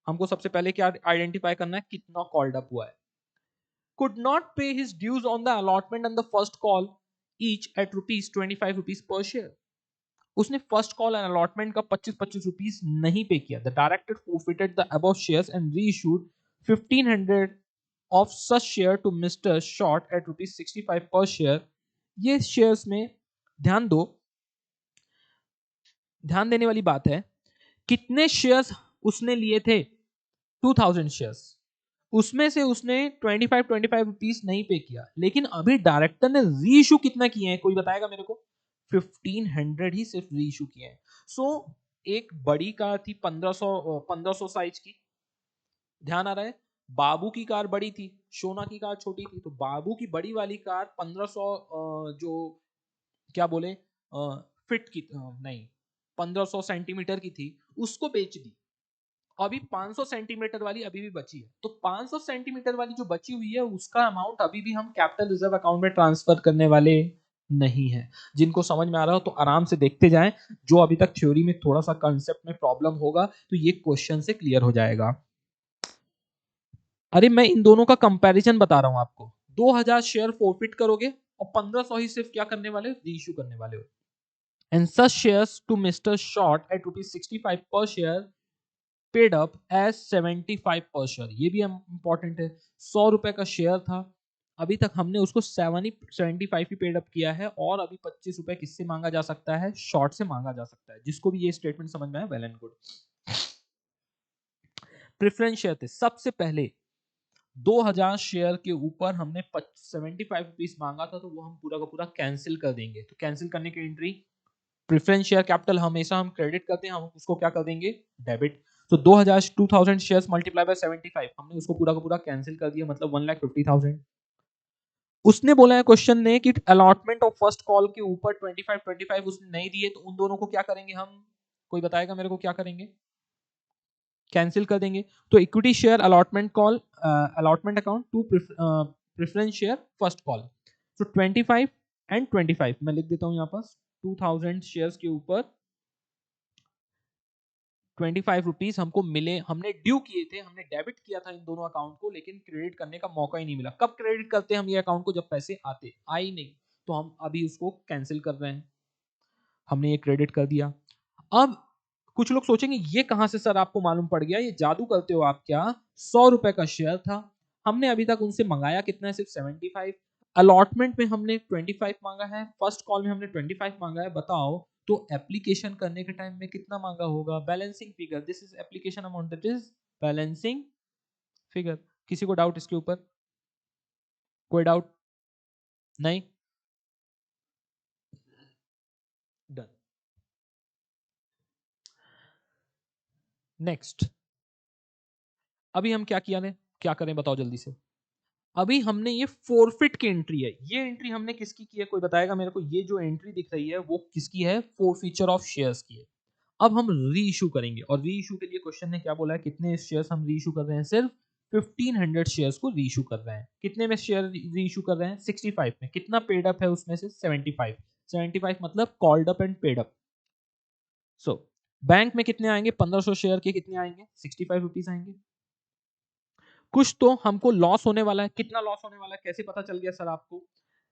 हमको सबसे पहले क्या आइडेंटिफाई करना है, कितना called up हुआ है। Could not pay his dues on the allotment and the first call each at rupees 25 rupees per share। उसने फर्स्ट कॉल एंड अलॉटमेंट का 25-25 रुपीस नहीं पे किया। The director forfeited the above shares and reissued 1500 of such share to Mr. Short at rupees 65 per share। ये shares में ध्यान दो, ध्यान देने वाली बात है, कितने शेयर्स उसने लिए थे, 2000 शेयर्स, उसमें से उसने 25-25 रुपीस नहीं पे किया, लेकिन अभी डायरेक्टर ने री इशू कितना किए हैं कोई बताएगा मेरे को, 1500 ही सिर्फ री इशू किए हैं। सो एक बड़ी कार थी 1500 साइज की, ध्यान आ रहा है, बाबू की कार बड़ी थी, सोना की कार छोटी थी, तो बाबू की बड़ी वाली कार 1500 जो क्या बोले फिट की नहीं 1500 सेंटीमीटर की थी, उसको बेच दी। अभी 500 सेंटीमीटर वाली अभी भी बची है, तो 500 सेंटीमीटर वाली जो बची हुई है उसका अमाउंट अभी भी हम कैपिटल रिजर्व अकाउंट में ट्रांसफर करने वाले नहीं है। जिनको समझ में आ रहा हो तो आराम से देखते जाएं, जो अभी तक थ्योरी में थोड़ा सा कंसेप्ट में प्रॉब्लम होगा तो ये क्वेश्चन से क्लियर हो जाएगा। अरे मैं इन दोनों का कंपैरिजन बता रहा हूं आपको, 2000 शेयर फोरफिट करोगे और 1500 ही सिर्फ क्या करने वाले हो, रीइश्यू करने वाले हो। And such shares to Mr. Short at rupees 65 per share paid up as 75 per share, ये भी इंपॉर्टेंट है। 100 रुपए का शेयर था, अभी तक हमने उसको 75 ही पेड अप किया है, और अभी 25 रुपए किससे मांगा जा सकता है? शॉर्ट से मांगा जा सकता है। जिसको भी ये स्टेटमेंट समझ में आया, well and good. Preference share थे, सबसे पहले 2000 शेयर के ऊपर हमने 75 रुपीज मांगा था, तो वो हम पूरा का पूरा कैंसिल कर देंगे। तो कैंसिल करने की एंट्री, प्रेफरेंस शेयर कैपिटल हमेशा हम क्रेडिट करते हैं, हम उसको क्या कर देंगे? डेबिट। तो 2000 शेयर्स मल्टीप्लाई बाय 75, हमने उसको पूरा का पूरा कैंसिल कर दिया, मतलब 1,50,000। उसने बोला है क्वेश्चन ने कि अलॉटमेंट ऑफ फर्स्ट कॉल के ऊपर 25 उसने नहीं दिए, तो उन दोनों को क्या करेंगे हम? कोई बताएगा मेरे को क्या करेंगे? कैंसिल कर देंगे। तो equity share allotment call, allotment account to preference share first call. तो 25 एंड 25 मैं लिख देता हूं यहां पर। 2000 शेयर्स के ऊपर 25 रुपीज हमको मिले, हमने ड्यू किए थे, हमने डेबिट किया था इन दोनों अकाउंट को, लेकिन क्रेडिट करने का मौका ही नहीं मिला। कब क्रेडिट करते हैं हम ये अकाउंट को? जब पैसे आते, आए नहीं, तो हम अभी उसको कैंसिल कर रहे हैं। हमने ये क्रेडिट कर दिया। अब कुछ लोग सोचेंगे ये कहां से सर आपको मालूम पड़ गया, ये जादू करते हो आप क्या? 100 रुपए का शेयर था, हमने अभी तक उनसे मंगाया कितना है? सिर्फ 75। अलॉटमेंट में हमने 25 मांगा है, फर्स्ट कॉल में हमने 25 मांगा है। बताओ तो एप्लीकेशन करने के टाइम में कितना मांगा होगा? Balancing figure, this is application amount, that is balancing figure. किसी को डाउट इसके ऊपर? कोई डाउट नहीं? डन। नेक्स्ट, अभी हम क्या किया ने, क्या करें बताओ जल्दी से। अभी हमने ये फोरफिट की एंट्री है, ये एंट्री हमने किसकी की है? कोई बताएगा मेरे को? ये जो एंट्री दिख रही है वो किसकी है? फोरफीचर ऑफ शेयर्स की है। अब हम री इशू करेंगे, और री इशू के लिए क्वेश्चन ने क्या बोला है? कितने शेयर्स हम री इशू कर रहे हैं? सिर्फ 1500 शेयर्स को री इशू कर रहे हैं। कितने में शेयर री इशू कर रहे हैं? 65 में। कितना पेड अप है उसमें से? 75। 75 मतलब called up and paid up. So bank में कितने आएंगे? 1500 शेयर के कितने आएंगे? 65 रुपीज आएंगे। कुछ तो हमको लॉस होने वाला है। कितना लॉस होने वाला है? कैसे पता चल गया सर आपको?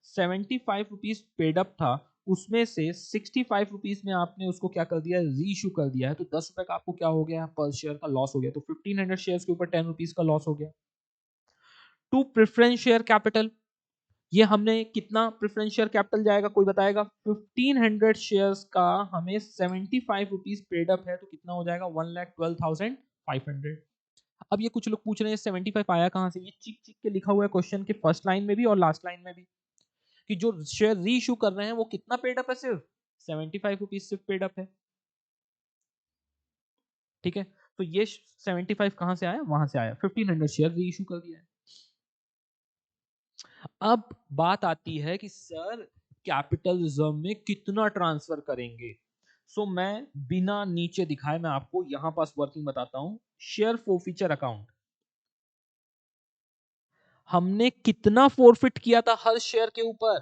75 रुपीज पेड अप था, उसमें से 65 रुपीज में आपने उसको क्या कर दिया? री इशू कर दिया है, तो 10 रुपए का आपको क्या हो गया? पर शेयर का लॉस हो गया। तो 1500 शेयर के ऊपर 10 रुपीज का लॉस हो गया। टू प्रेफरेंस शेयर कैपिटल, ये हमने कितना प्रेफरेंस शेयर कैपिटल जाएगा? कोई बताएगा? 1500 शेयर्स का हमें 75 रुपीज पेड अप है, तो कितना हो जाएगा? 1,12,500। अब ये कुछ लोग पूछ रहे हैं 75 आया कहां से? ये चिक चिक के लिखा हुआ है क्वेश्चन के फर्स्ट लाइन में भी और लास्ट लाइन में भी, कि जो शेयर री इशू कर रहे हैं वो कितना पेड अप है? सिर्फ 75 रुपीज सिर्फ पेड अप है। ठीक है, तो ये 75 कहां से आया? वहां से आया। 1500 शेयर री इशू कर दिया है। अब बात आती है कि सर कैपिटल रिजर्व में कितना ट्रांसफर करेंगे? सो मैं बिना नीचे दिखाए मैं आपको यहां पास वर्किंग बताता हूं। शेयर फोरफीचर अकाउंट, हमने कितना फोरफिट किया था हर शेयर के ऊपर?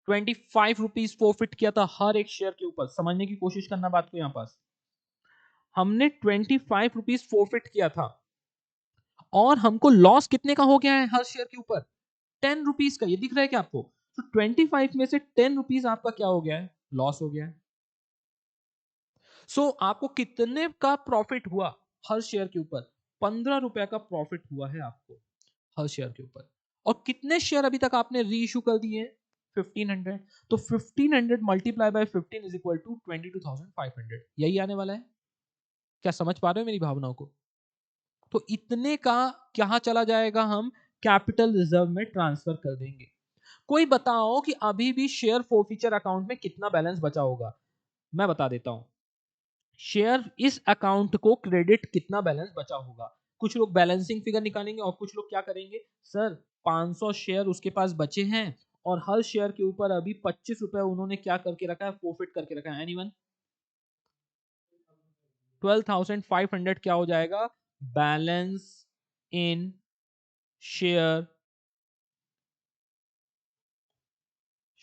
25 रुपीज फोरफिट किया था हर एक शेयर के ऊपर। समझने की कोशिश करना बात को। यहां पास हमने 25 रुपीज फोरफिट किया था, और हमको लॉस कितने का हो गया है हर शेयर के ऊपर? 10 रुपीज का। ये दिख रहा है क्या आपको? तो 25 में से 10 रुपीज आपका क्या हो गया है? लॉस हो गया है। सो आपको कितने का प्रॉफिट हुआ हर शेयर के ऊपर? 15 रुपए का प्रॉफिट हुआ है आपको हर शेयर के ऊपर। और कितने शेयर अभी तक आपने री इशू कर दिए? 1500। तो 1500 multiply by 15 is equal to 22,500। यही आने वाला है। क्या समझ पा रहे हो मेरी भावनाओं को? तो इतने का क्या चला जाएगा? हम कैपिटल रिजर्व में ट्रांसफर कर देंगे। कोई बताओ कि अभी भी शेयर फोरफीचर अकाउंट में कितना बैलेंस बचा होगा? मैं बता देता हूं। शेयर इस अकाउंट को क्रेडिट कितना बैलेंस बचा होगा? कुछ लोग बैलेंसिंग फिगर निकालेंगे, और कुछ लोग क्या करेंगे? सर 500 शेयर उसके पास बचे हैं, और हर शेयर के ऊपर अभी 25 रुपए उन्होंने क्या करके रखा है? फोरफिट करके रखा है। एनीवन? 12,500 क्या हो जाएगा? बैलेंस इन शेयर,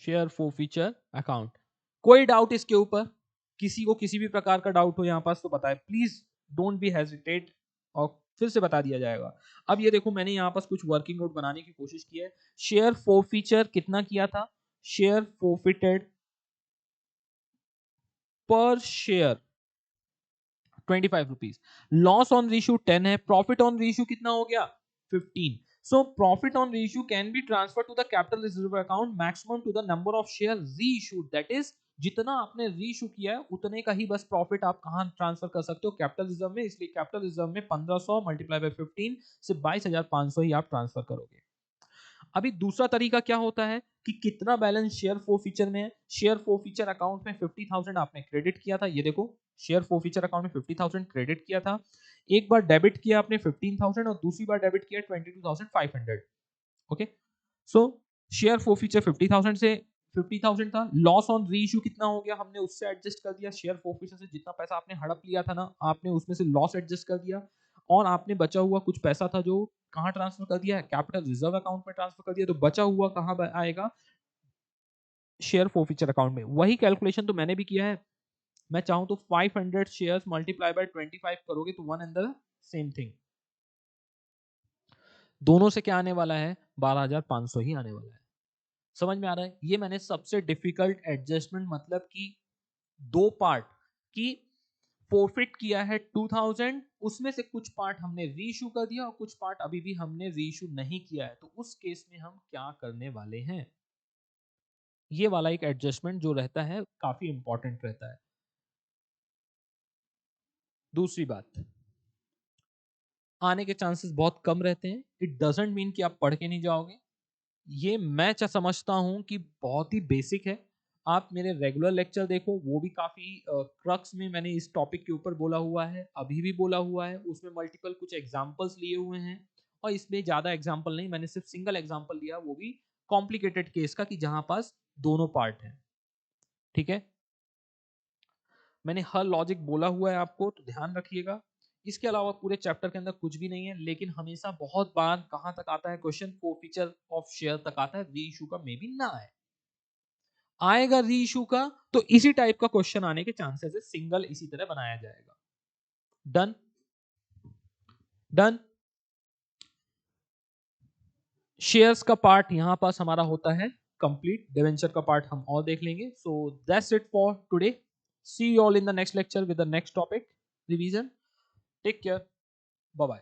शेयर फोरफीचर अकाउंट। कोई डाउट इसके ऊपर? किसी को किसी भी प्रकार का डाउट हो यहां पास तो बताए प्लीज, डोंट बी हेजिटेट, और फिर से बता दिया जाएगा। अब ये देखो, मैंने यहां पास कुछ वर्किंग नोट बनाने की कोशिश की है। शेयर फोरफीचर कितना किया था? शेयर फोरफिटेड पर शेयर ₹25। लॉस ऑन रीइश्यू 10 है, प्रॉफिट ऑन रीइश्यू कितना हो गया 15। So profit on reissue can be transfer to the capital reserve account maximum to the number of share reissued, that is जितना आपने रीइश्यू किया है उतने का ही बस प्रॉफिट आप कहां ट्रांसफर कर सकते हो, कैपिटल रिजर्व में। इसलिए कैपिटल रिजर्व में 1500 मल्टीप्लाई बाय 15 से 22,500 ही आप ट्रांसफर करोगे। अभी दूसरा तरीका क्या होता है कि कितना बैलेंस शेयर फोरफीचर में है। शेयर फोरफीचर अकाउंट में 50,000 आपने क्रेडिट किया था, ये देखो शेयर फोरफीचर अकाउंट में 50,000 क्रेडिट किया था। एक बार डेबिट किया आपने 15,000 और दूसरी बार डेबिट किया 22,500। ओके, सो शेयर फोरफीचर 50,000 से 50,000 था। लॉस ऑन रीइश्यू कितना हो गया, हमने उससे एडजस्ट कर दिया। शेयर फोरफीचर से जितना पैसा आपने हड़प लिया था ना, आपने उसमें से लॉस एडजस्ट कर दिया और आपने बचा हुआ कुछ पैसा था जो कहां ट्रांसफर कर दिया है, कैपिटल रिजर्व अकाउंट में ट्रांसफर कर दिया। तो बचा हुआ कहां आएगा, शेयर फोरफीचर अकाउंट में। वही कैलकुलेशन तो मैंने भी किया है। मैं चाहूं तो 500 शेयर्स मल्टीप्लाई बाय 25 करोगे तो one and the same thing. दोनों से क्या आने वाला है, 12,500 ही आने वाला है। समझ में आ रहा है? ये मैंने सबसे डिफिकल्ट एडजस्टमेंट, मतलब कि दो पार्ट की फोरफिट किया है 2000, उसमें से कुछ पार्ट हमने रीइश्यू कर दिया और कुछ पार्ट अभी भी हमने रीइश्यू नहीं किया है। तो उस केस में हम क्या करने वाले हैं, ये वाला एक एडजस्टमेंट जो रहता है काफी इंपॉर्टेंट रहता है। दूसरी बात, आने के चांसेस बहुत कम रहते हैं। इट डजंट मीन कि आप पढ़ के नहीं जाओगे। ये मैं समझता हूं कि बहुत ही बेसिक है। आप मेरे रेगुलर लेक्चर देखो, वो भी काफी क्रक्स में मैंने इस टॉपिक के ऊपर बोला हुआ है, अभी भी बोला हुआ है। उसमें मल्टीपल कुछ एग्जांपल्स लिए हुए हैं और इसमें ज्यादा एग्जांपल नहीं, मैंने सिर्फ सिंगल एग्जांपल लिया, वो भी कॉम्प्लिकेटेड केस का कि जहां पास दोनों पार्ट हैं। ठीक है, मैंने हर लॉजिक बोला हुआ है आपको, तो ध्यान रखिएगा। इसके अलावा पूरे चैप्टर के अंदर कुछ भी नहीं है, लेकिन हमेशा बहुत बार कहां तक आता है क्वेश्चन, फीचर ऑफ शेयर तक आता है, री इशू का मे बी ना आए। आएगा री इशू का तो इसी टाइप का क्वेश्चन आने के चांसेस है, सिंगल इसी तरह बनाया जाएगा। Done done. शेयर्स का पार्ट यहां पास हमारा होता है कंप्लीट, डिवेंचर का पार्ट हम और देख लेंगे। So that's it for today, see you all in the next lecture with the next topic revision. Take care, bye bye.